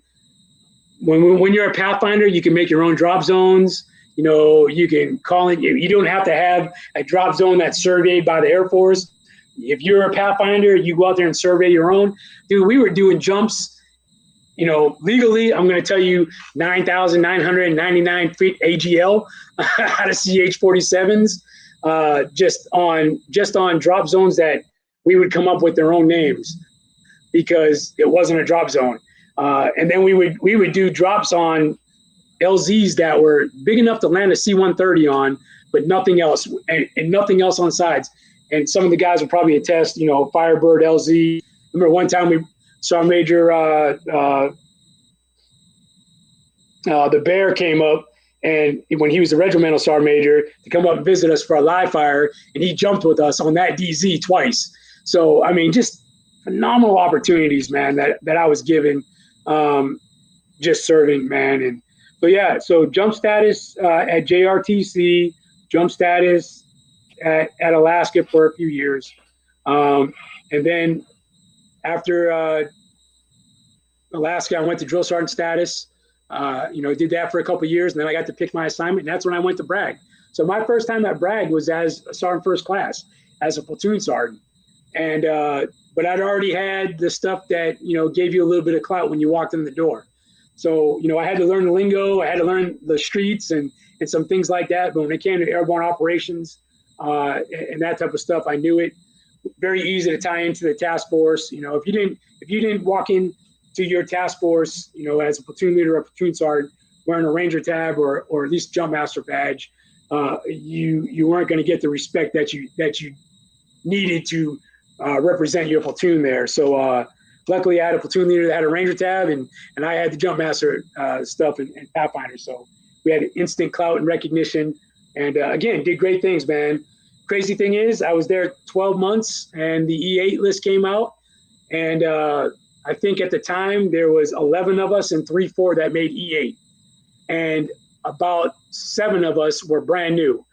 when you're a Pathfinder, you can make your own drop zones. You can call it. You don't have to have a drop zone that's surveyed by the Air Force. If you're a Pathfinder, you go out there and survey your own. Dude, we were doing jumps, legally. I'm going to tell you 9,999 feet AGL out of CH-47s, just on drop zones that we would come up with their own names because it wasn't a drop zone. And then we would do drops on LZs that were big enough to land a C-130 on, but nothing else, and nothing else on sides. And some of the guys will probably attest, Firebird, LZ. Remember one time we saw Major, the Bear came up, and when he was a regimental sergeant major, to come up and visit us for a live fire, and he jumped with us on that DZ twice. So, I mean, just phenomenal opportunities, man, that I was given, just serving, man. And so, yeah, so jump status at JRTC, jump status at Alaska for a few years. And then after Alaska, I went to drill sergeant status, did that for a couple of years, and then I got to pick my assignment, and that's when I went to Bragg. So my first time at Bragg was as a sergeant first class, as a platoon sergeant. And but I'd already had the stuff that, gave you a little bit of clout when you walked in the door. So, I had to learn the lingo, I had to learn the streets and some things like that. But when it came to airborne operations and that type of stuff, I knew it. Very easy to tie into the task force. If you didn't walk in to your task force, as a platoon leader or platoon sergeant wearing a Ranger tab or at least Jumpmaster badge, you weren't going to get the respect that you needed to represent your platoon there. So luckily I had a platoon leader that had a Ranger tab and I had the Jumpmaster stuff and Pathfinder. So we had instant clout and recognition, and again, did great things, man. Crazy thing is, I was there 12 months and the E8 list came out, and I think at the time there was 11 of us and 3-4 that made E8, and about 7 of us were brand new.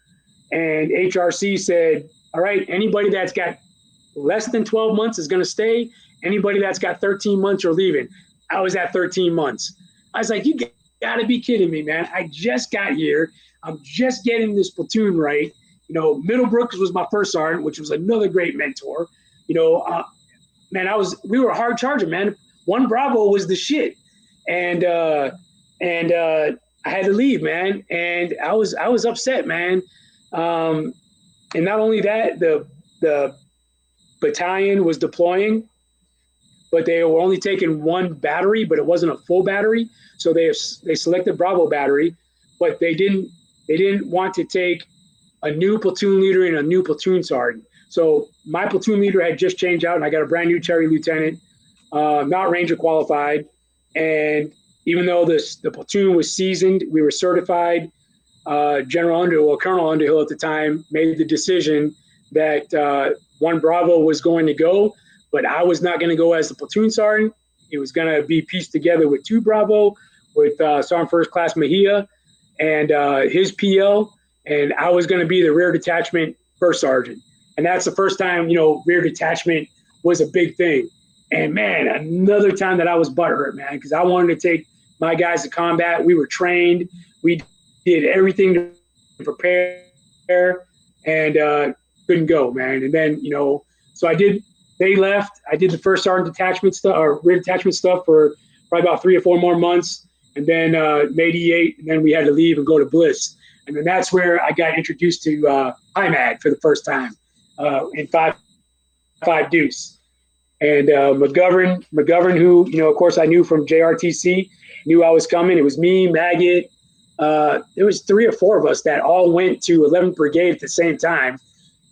And HRC said, all right, anybody that's got less than 12 months is going to stay. Anybody that's got 13 months are leaving. I was at 13 months. I was like, you got to be kidding me, man. I just got here. I'm just getting this platoon right. Middlebrooks was my first sergeant, which was another great mentor. Man, we were hard charging, man. 1 Bravo was the shit. And I had to leave, man. And I was upset, man. And not only that, the battalion was deploying, but they were only taking 1 battery, but it wasn't a full battery. So they selected Bravo battery, but they didn't want to take a new platoon leader and a new platoon sergeant. So my platoon leader had just changed out, and I got a brand new cherry lieutenant, not Ranger qualified. And even though the platoon was seasoned, we were certified. Colonel Underhill at the time made the decision that 1 Bravo was going to go, but I was not going to go as the platoon sergeant. It was going to be pieced together with 2 Bravo, with Sergeant First Class Mejia and his PL, and I was going to be the rear detachment first sergeant. And that's the first time, rear detachment was a big thing. And man, another time that I was butthurt, man, because I wanted to take my guys to combat. We were trained. We did everything to prepare, and couldn't go, man. And then, so I did they left. I did the first sergeant detachment stuff or rear detachment stuff for probably about 3 or 4 more months, and then made E8, and then we had to leave and go to Bliss, and then that's where I got introduced to IMAD for the first time in 5.5 Deuce. And McGovern, who, of course I knew from JRTC, knew I was coming. It was me, Maggot. There was 3 or 4 of us that all went to 11th Brigade at the same time.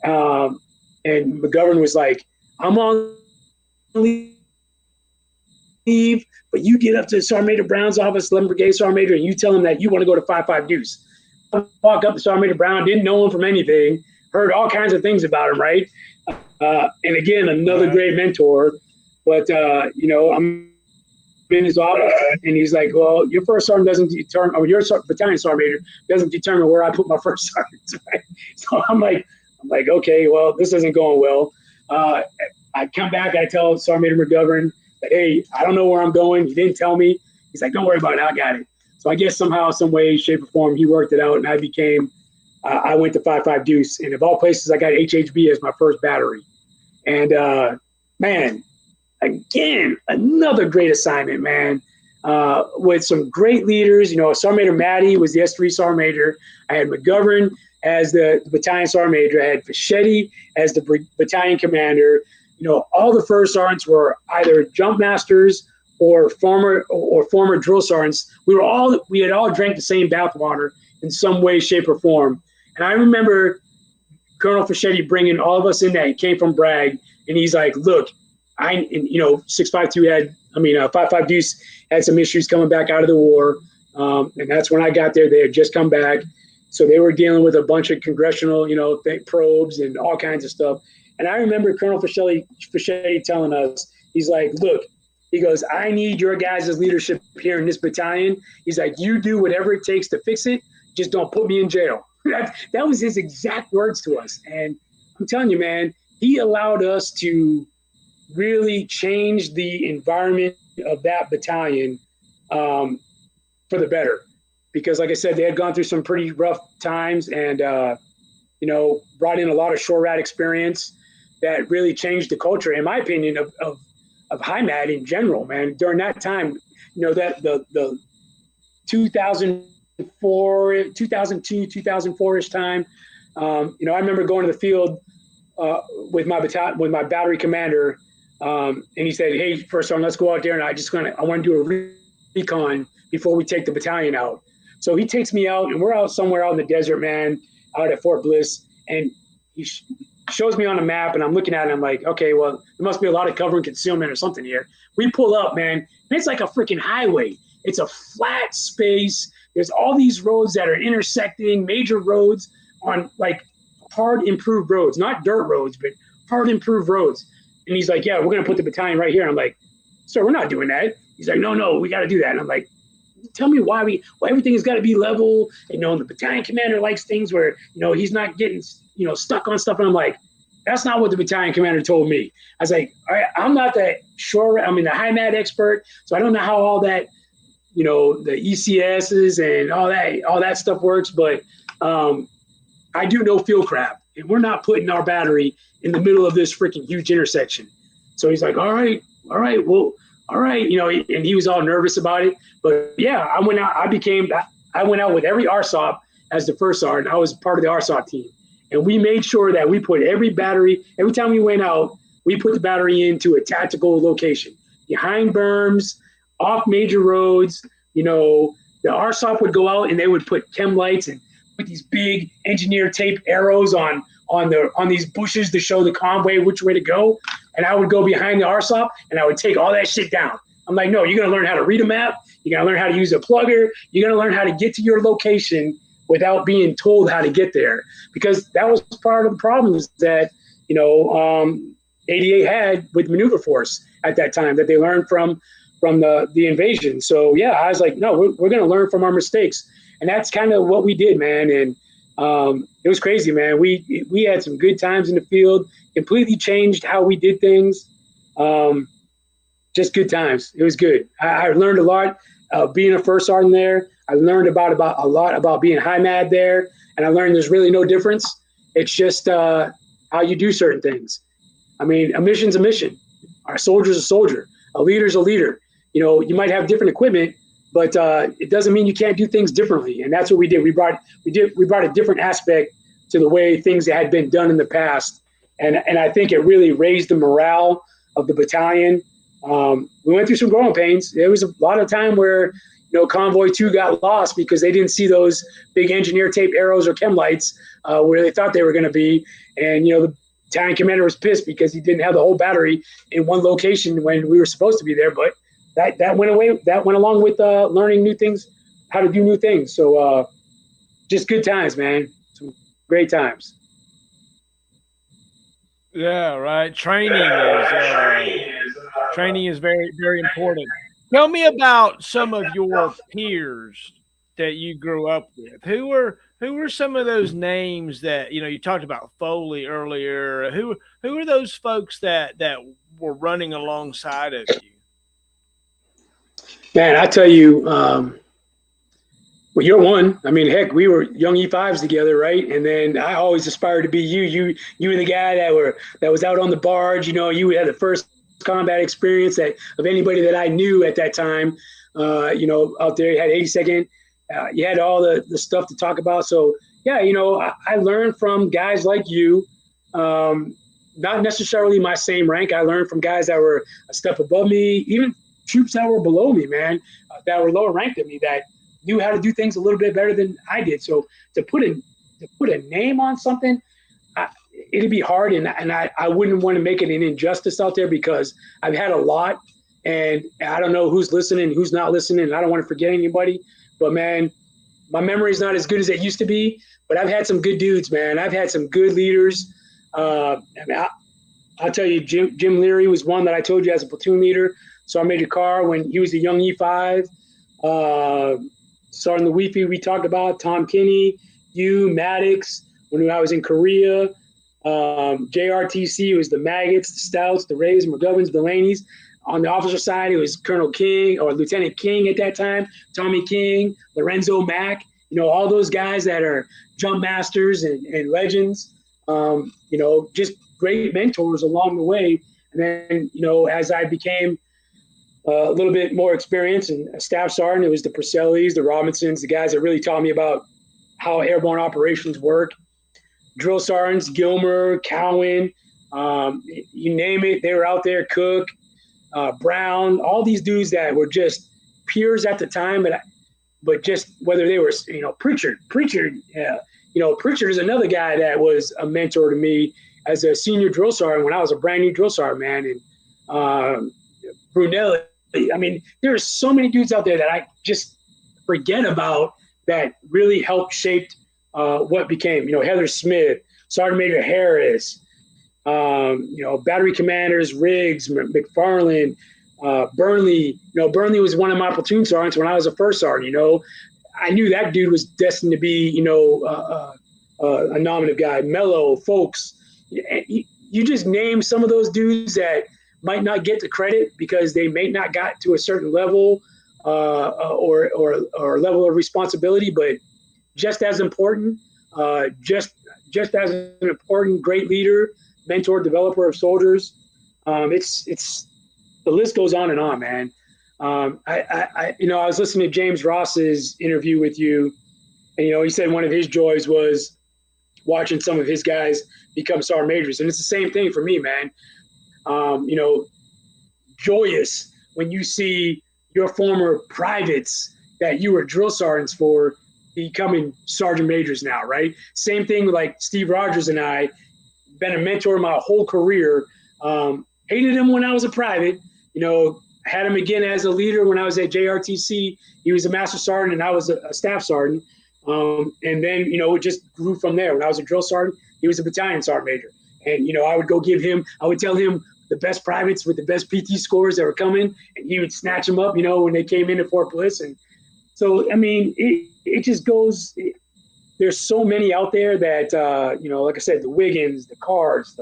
And McGovern was like, I'm on leave, but you get up to Sergeant Major Brown's office, 11th Brigade Sergeant Major, and you tell him that you want to go to 5.5 Deuce. I walk up to Sergeant Major Brown, didn't know him from anything, heard all kinds of things about him, right? And again, another great mentor. But, I'm in his office, and he's like, well, your first sergeant doesn't determine, or your battalion sergeant major doesn't determine where I put my first sergeants, right? So I'm like, okay, well, this isn't going well. I come back, I tell Sergeant Major McGovern that, hey, I don't know where I'm going. He didn't tell me. He's like, don't worry about it. I got it. So I guess somehow, some way, shape, or form, he worked it out, and I went to 5.5 Deuce. And of all places, I got HHB as my first battery. And, man, again, another great assignment, man, with some great leaders. Sergeant Major Matty was the S3 Sergeant Major. I had McGovern as the battalion Sergeant Major. I had Fischetti as the battalion commander. All the first sergeants were either Jumpmasters or former drill sergeants. We had all drank the same bathwater in some way, shape, or form. And I remember Colonel Fischetti bringing all of us in that. He came from Bragg, and he's like, look, 652 5.5 Deuce had some issues coming back out of the war. And that's when I got there. They had just come back. So they were dealing with a bunch of congressional, probes and all kinds of stuff. And I remember Colonel Fischetti telling us, he's like, look, he goes, I need your guys' leadership here in this battalion. He's like, you do whatever it takes to fix it. Just don't put me in jail. That was his exact words to us. And I'm telling you, man, he allowed us to really change the environment of that battalion for the better. Because like I said, they had gone through some pretty rough times and, brought in a lot of shore rat experience that really changed the culture, in my opinion, of HIMAD in general, man. During that time, that the 2004, 2002, 2004-ish time, I remember going to the field with my battery commander, and he said, hey, first sergeant, let's go out there, and I want to do a recon before we take the battalion out. So he takes me out, and we're out somewhere out in the desert, man, out at Fort Bliss, and he shows me on a map, and I'm looking at it, and I'm like, okay, well, there must be a lot of cover and concealment or something here. We pull up, man, and it's like a freaking highway. It's a flat space. There's all these roads that are intersecting, major roads on like hard improved roads, not dirt roads, but hard improved roads. And he's like, yeah, we're going to put the battalion right here. And I'm like, sir, we're not doing that. He's like, no, we got to do that. And I'm like, tell me why everything has got to be level. And, the battalion commander likes things where, he's not getting, stuck on stuff. And I'm like, that's not what the battalion commander told me. I was like, all right, I'm not the HIMAD expert. So I don't know how all that, the ECSs and all that stuff works. But I do know field craft. And we're not putting our battery in the middle of this freaking huge intersection. So he's like, all right, well, all right. And he was all nervous about it. But yeah, I went out with every RSOP as the first sergeant. I was part of the RSOP team. And we made sure that we put every time we went out, we put the battery into a tactical location. Behind berms, off major roads, the RSOP would go out and they would put chem lights and put these big engineer tape arrows on these bushes to show the convoy which way to go. And I would go behind the RSOP and I would take all that shit down. I'm like, no, you're going to learn how to read a map. You're going to learn how to use a plugger. You're going to learn how to get to your location without being told how to get there. Because that was part of the problems that, 88 had with maneuver force at that time that they learned from the invasion. So, yeah, I was like, no, we're going to learn from our mistakes. And that's kind of what we did, man. And it was crazy, man. We had some good times in the field, completely changed how we did things. Just good times. It was good. I learned a lot being a first sergeant there. I learned about a lot about being HIMAD there. And I learned there's really no difference. It's just how you do certain things. I mean, a mission's a mission. Our soldier's a soldier. A leader's a leader. You know, you might have different equipment, but it doesn't mean you can't do things differently. And that's what we did. We brought a different aspect to the way things had been done in the past. And I think it really raised the morale of the battalion. We went through some growing pains. There was a lot of time where, Convoy 2 got lost because they didn't see those big engineer tape arrows or chem lights where they thought they were going to be. And, the battalion commander was pissed because he didn't have the whole battery in one location when we were supposed to be there. But that went away. That went along with learning new things, how to do new things. So just good times, man. Some great times. Yeah, right. Training is very, very important. Tell me about some of your peers that you grew up with. Who were some of those names that you talked about Foley earlier? Who are those folks that were running alongside of you? Man, I tell you, well, you're one. I mean, heck, we were young E5s together, right? And then I always aspired to be you. You were the guy that was out on the barge. You had the first combat experience of anybody that I knew at that time. Out there, you had 82nd. You had all the stuff to talk about. So yeah, I learned from guys like you. Not necessarily my same rank. I learned from guys that were a step above me, even troops that were below me, man, that were lower ranked than me, that knew how to do things a little bit better than I did. So to put a name on something, it'd be hard, and I wouldn't want to make it an injustice out there because I've had a lot, and I don't know who's listening, who's not listening, and I don't want to forget anybody. But man, my memory is not as good as it used to be. But I've had some good dudes, man. I've had some good leaders. I'll tell you, Jim Leary was one that I told you as a platoon leader. Sergeant Major Carr when he was a young E5. Sergeant the Weefy we talked about, Tom Kinney, Maddox, when I was in Korea. JRTC was the Maggots, the Stouts, the Rays, McGovens, Delaney's. On the officer side, it was Colonel King or Lieutenant King at that time, Tommy King, Lorenzo Mack, all those guys that are Jumpmasters and legends, just great mentors along the way. And then, as I became a little bit more experienced and a staff sergeant, it was the Purcellis, the Robinsons, the guys that really taught me about how airborne operations work. Drill sergeants, Gilmer, Cowan, you name it, they were out there, Cook, Brown, all these dudes that were just peers at the time, but just whether they were, Pritchard, Pritchard is another guy that was a mentor to me as a senior drill sergeant when I was a brand new drill sergeant, man. And Brunelli, I mean, there are so many dudes out there that I just forget about that really helped shape what became, Heather Smith, Sergeant Major Harris, battery commanders, Riggs, McFarland, Burnley. Burnley was one of my platoon sergeants when I was a first sergeant. I knew that dude was destined to be, a nominative guy. Mello, Folks. You just name some of those dudes that might not get the credit because they may not got to a certain level or level of responsibility, but just as important, just as an important great leader, mentor, developer of soldiers. It's the list goes on and on, man. I was listening to James Ross's interview with you, and he said one of his joys was watching some of his guys become sergeant majors, and it's the same thing for me, man. Joyous when you see your former privates that you were drill sergeants for becoming sergeant majors now, right? Same thing with like Steve Rogers and I, been a mentor my whole career. Hated him when I was a private, had him again as a leader when I was at JRTC. He was a master sergeant and I was a staff sergeant. And then, it just grew from there. When I was a drill sergeant, he was a battalion sergeant major. And, I would tell him the best privates with the best PT scores that were coming, and he would snatch them up, when they came into Fort Bliss. And so, I mean, it just goes, there's so many out there that, like I said, the Wiggins, the Carrs,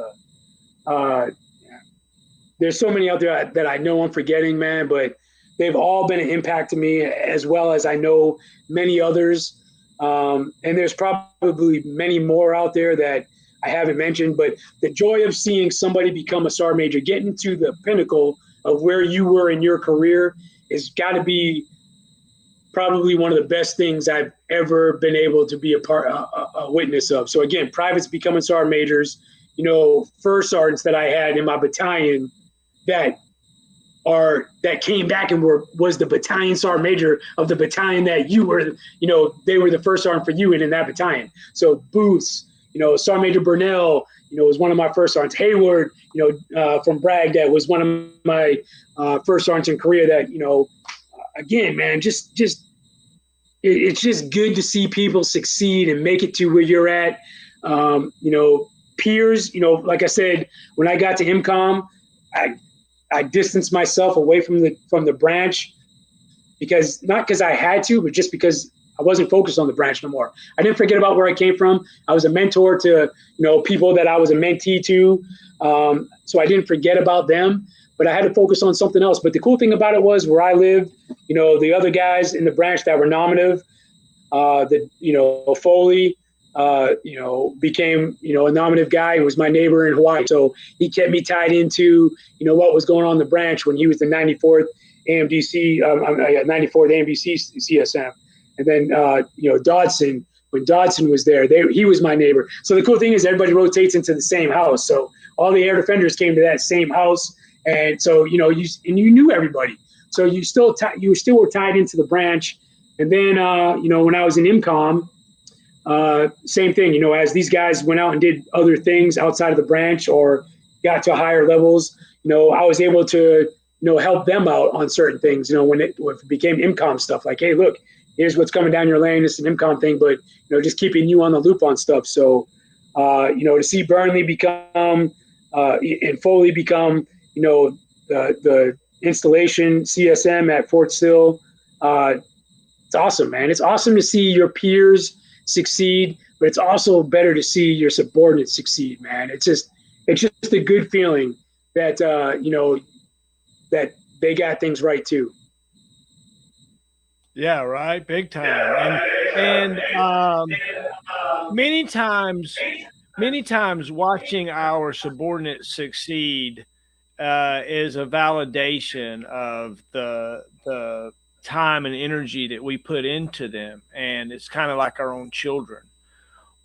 there's so many out there that I know I'm forgetting, man, but they've all been an impact to me, as well as I know many others. And there's probably many more out there that I haven't mentioned, but the joy of seeing somebody become a sergeant major, getting to the pinnacle of where you were in your career, has got to be probably one of the best things I've ever been able to be a witness of. So again, privates becoming sergeant majors, first sergeants that I had in my battalion that came back and was the battalion sergeant major of the battalion that you were, they were the first sergeant for you in that battalion. So Booths, Sergeant Major Burnell, was one of my first sergeants. Hayward, from Bragg, that was one of my first sergeants in Korea that, again, man, it's just good to see people succeed and make it to where you're at. Peers, like I said, when I got to MCOM, I distanced myself away from the branch not because I had to, but just because I wasn't focused on the branch no more. I didn't forget about where I came from. I was a mentor to, people that I was a mentee to. So I didn't forget about them, but I had to focus on something else. But the cool thing about it was where I lived, the other guys in the branch that were nominative, Foley, became, a nominative guy. He was my neighbor in Hawaii. So he kept me tied into, what was going on in the branch when he was the 94th AMDC, 94th AMDC CSM. And then, Dodson, when Dodson was there, he was my neighbor. So the cool thing is everybody rotates into the same house. So all the air defenders came to that same house. And so, you knew everybody. So you still were tied into the branch. And then, when I was in MCOM, same thing, as these guys went out and did other things outside of the branch or got to higher levels, I was able to, help them out on certain things, when it became MCOM stuff, like, hey, look, here's what's coming down your lane. It's an MCOM thing, but, just keeping you on the loop on stuff. So, to see Burnley become, and Foley become, the installation CSM at Fort Sill, it's awesome, man. It's awesome to see your peers succeed, but it's also better to see your subordinates succeed, man. It's just a good feeling that, that they got things right too. Yeah, right. Big time. And many times watching our subordinates succeed is a validation of the time and energy that we put into them. And it's kind of like our own children.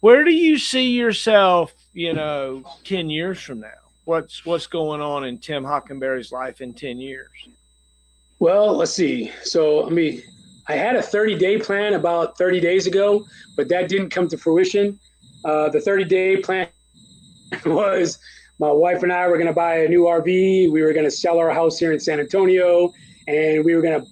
Where do you see yourself, 10 years from now? What's going on in Tim Hockenberry's life in 10 years? Well, let's see. So, I had a 30-day plan about 30 days ago, but that didn't come to fruition. The 30-day plan was my wife and I were going to buy a new RV. We were going to sell our house here in San Antonio, and we were going to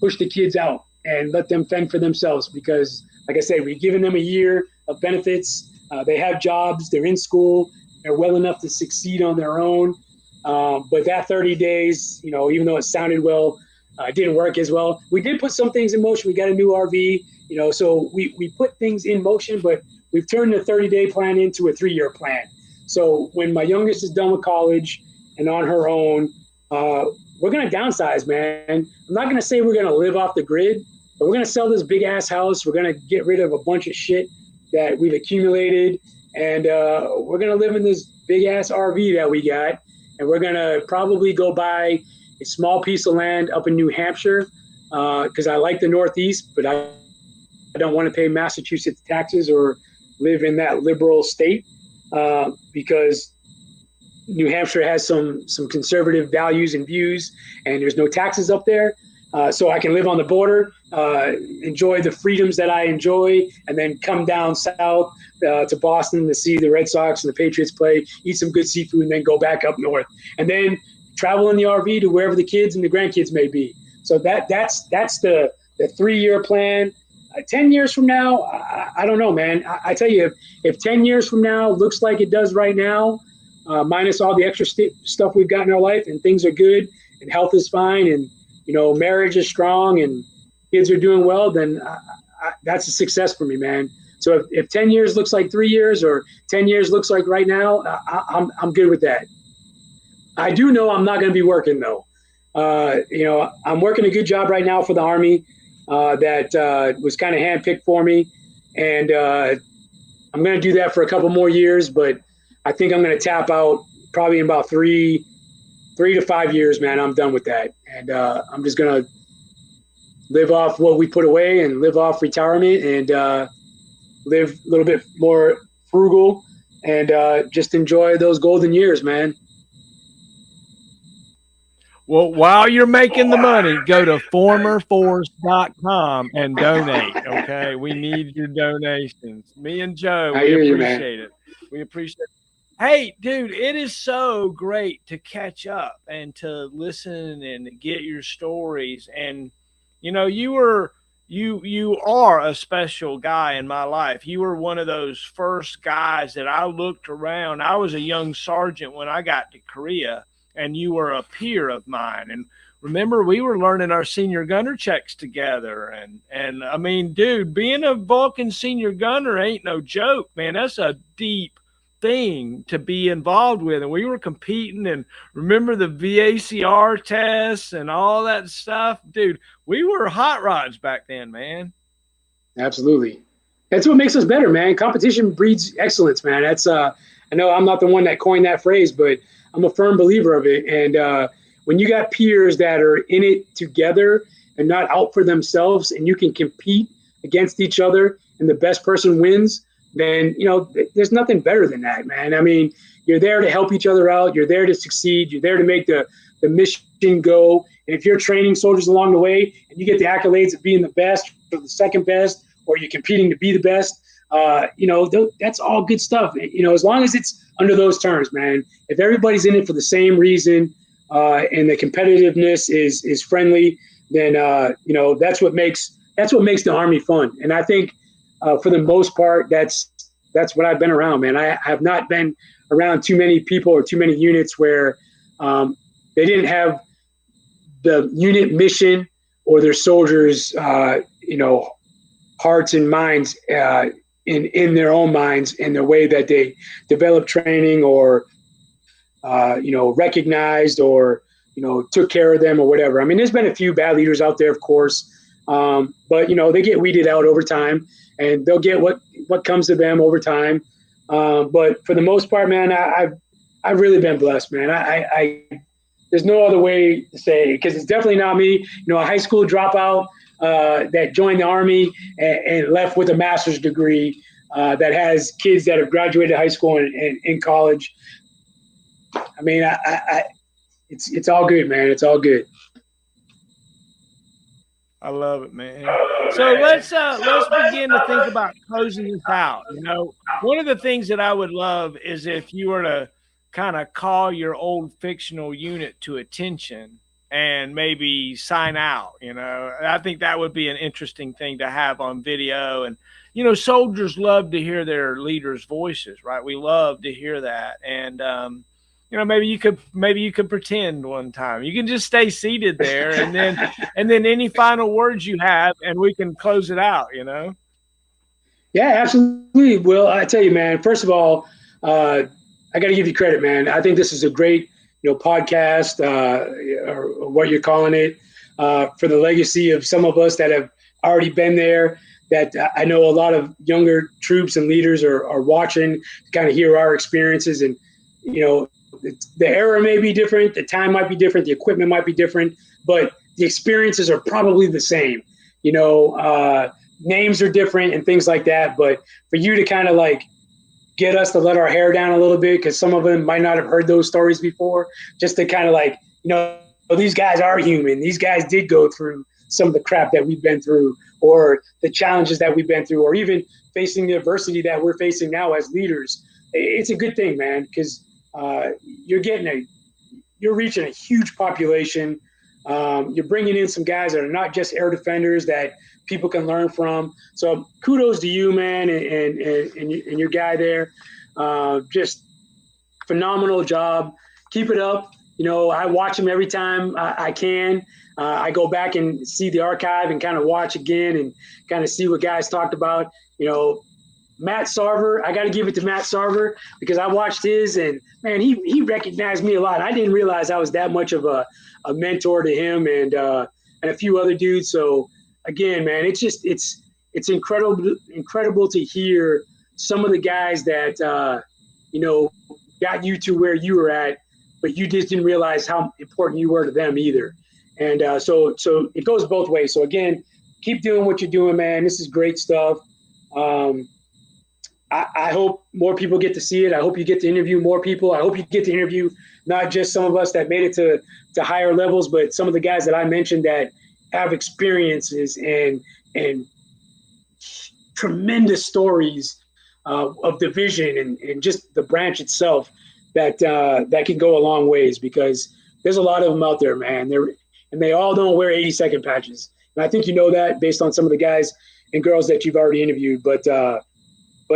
push the kids out and let them fend for themselves because, like I said, we've given them a year of benefits. They have jobs. They're in school. They're well enough to succeed on their own. But that 30 days, even though it sounded well, it didn't work as well. We did put some things in motion. We got a new RV, so we put things in motion, but we've turned the 30-day plan into a 3-year plan. So when my youngest is done with college and on her own, we're going to downsize, man. I'm not going to say we're going to live off the grid, but we're going to sell this big ass house. We're going to get rid of a bunch of shit that we've accumulated. And we're going to live in this big ass RV that we got. And we're going to probably go buy a small piece of land up in New Hampshire because I like the Northeast, but I don't want to pay Massachusetts taxes or live in that liberal state because New Hampshire has some conservative values and views, and there's no taxes up there. So I can live on the border, enjoy the freedoms that I enjoy, and then come down south to Boston to see the Red Sox and the Patriots play, eat some good seafood, and then go back up north. And then travel in the RV to wherever the kids and the grandkids may be. So that's the 3-year plan. 10 years from now, I don't know, man. I tell you, if 10 years from now looks like it does right now, minus all the extra stuff we've got in our life and things are good and health is fine and, marriage is strong and kids are doing well, then that's a success for me, man. So if 10 years looks like 3 years or 10 years looks like right now, I'm good with that. I do know I'm not going to be working though. I'm working a good job right now for the Army that was kind of handpicked for me. And I'm going to do that for a couple more years, but I think I'm going to tap out probably in about 3 to 5 years, man. I'm done with that. And I'm just going to live off what we put away and live off retirement and live a little bit more frugal and just enjoy those golden years, man. Well, while you're making the money, go to formerforce.com and donate. Okay. We need your donations. Me and Joe, I we hear you, man. appreciate it. We appreciate it. Hey, dude, it is so great to catch up and to listen and get your stories. And you are a special guy in my life. You were one of those first guys that I looked around. I was a young sergeant when I got to Korea, and you were a peer of mine. And remember, we were learning our senior gunner checks together. And I mean, dude, being a Vulcan senior gunner ain't no joke, man. That's a deep thing to be involved with. And we were competing, and remember the VACR tests and all that stuff, dude. We were hot rods back then, man. Absolutely. That's what makes us better, man. Competition breeds excellence, man. That's I know I'm not the one that coined that phrase, but I'm a firm believer of it. And when you got peers that are in it together and not out for themselves, and you can compete against each other and the best person wins, then, there's nothing better than that, man. I mean, you're there to help each other out. You're there to succeed. You're there to make the mission go. And if you're training soldiers along the way and you get the accolades of being the best or the second best, or you're competing to be the best, that's all good stuff. As long as it's under those terms, man. If everybody's in it for the same reason and the competitiveness is friendly, then, that's what makes the Army fun. And I think, for the most part, that's what I've been around, man. I have not been around too many people or too many units where they didn't have the unit mission or their soldiers, hearts and minds in their own minds in the way that they developed training or, recognized or, took care of them or whatever. I mean, there's been a few bad leaders out there, of course, but, they get weeded out over time. And they'll get what comes to them over time. But for the most part, man, I've really been blessed, man. I there's no other way to say it, because it's definitely not me. A high school dropout that joined the Army and left with a master's degree that has kids that have graduated high school and in college. I mean, it's all good, man. It's all good. I love it, man. So let's begin to think about closing this out. One of the things that I would love is if you were to kind of call your old fictional unit to attention and maybe sign out. I think that would be an interesting thing to have on video. And soldiers love to hear their leaders' voices, right? We love to hear that. And maybe you could pretend one time. You can just stay seated there, and then any final words you have, and we can close it out. Yeah, absolutely. Well, I tell you, man. First of all, I got to give you credit, man. I think this is a great, podcast or what you're calling it for the legacy of some of us that have already been there. That I know a lot of younger troops and leaders are watching to kind of hear our experiences and the era may be different, the time might be different, the equipment might be different, but the experiences are probably the same. Names are different and things like that. But for you to kind of like get us to let our hair down a little bit, because some of them might not have heard those stories before, just to kind of like, these guys are human. These guys did go through some of the crap that we've been through, or the challenges that we've been through, or even facing the adversity that we're facing now as leaders. It's a good thing, man, because you're reaching a huge population. You're bringing in some guys that are not just air defenders that people can learn from. So kudos to you, man, and your guy there. Just phenomenal job. Keep it up. I watch him every time I can. I go back and see the archive and kind of watch again and kind of see what guys talked about. Matt Sarver, I got to give it to Matt Sarver, because I watched his, and man, he recognized me a lot. I didn't realize I was that much of a mentor to him and a few other dudes. So again, man, it's incredible to hear some of the guys that, you know, got you to where you were at, but you just didn't realize how important you were to them either. And so it goes both ways. So again, keep doing what you're doing, man. This is great stuff. I hope more people get to see it. I hope you get to interview more people. I hope you get to interview not just some of us that made it to higher levels, but some of the guys that I mentioned that have experiences and tremendous stories of division and just the branch itself that can go a long ways, because there's a lot of them out there, man. They all don't wear 80-second patches. And I think you know that based on some of the guys and girls that you've already interviewed. But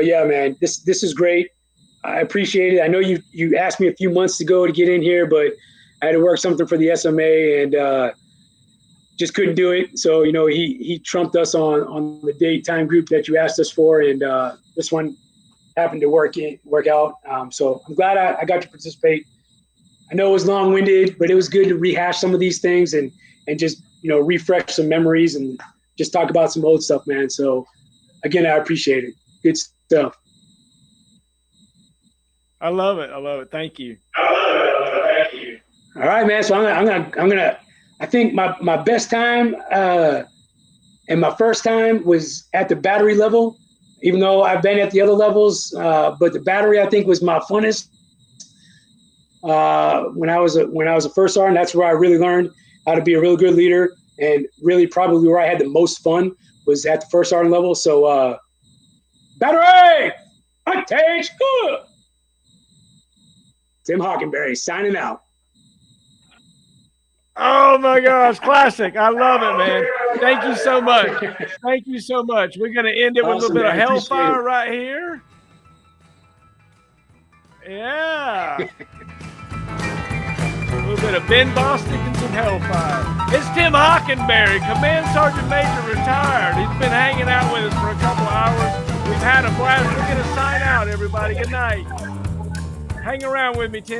yeah, man, this is great. I appreciate it. I know you asked me a few months ago to get in here, but I had to work something for the SMA and just couldn't do it. So, you know, he trumped us on the date time group that you asked us for, and this one happened to work out. So I'm glad I got to participate. I know it was long-winded, but it was good to rehash some of these things and just, you know, refresh some memories and just talk about some old stuff, man. So again, I appreciate it. Good stuff. I love it. Thank you. All right, man. So I'm gonna. I think my best time and my first time was at the battery level, even though I've been at the other levels. But the battery, I think, was my funnest when I was a first sergeant. That's where I really learned how to be a really good leader, and really probably where I had the most fun was at the first sergeant level. So battery, attention. Tim Hockenberry signing out. Oh my gosh, classic. I love it, man. Thank you so much. Thank you so much. We're going to end it with a little bit of hellfire right here. Yeah. A little bit of Ben Bostic and some hellfire. It's Tim Hockenberry, Command Sergeant Major, retired. He's been hanging out with us for a couple of hours. We've had a blast. We're going to sign out, everybody. Good night. Hang around with me, Tim.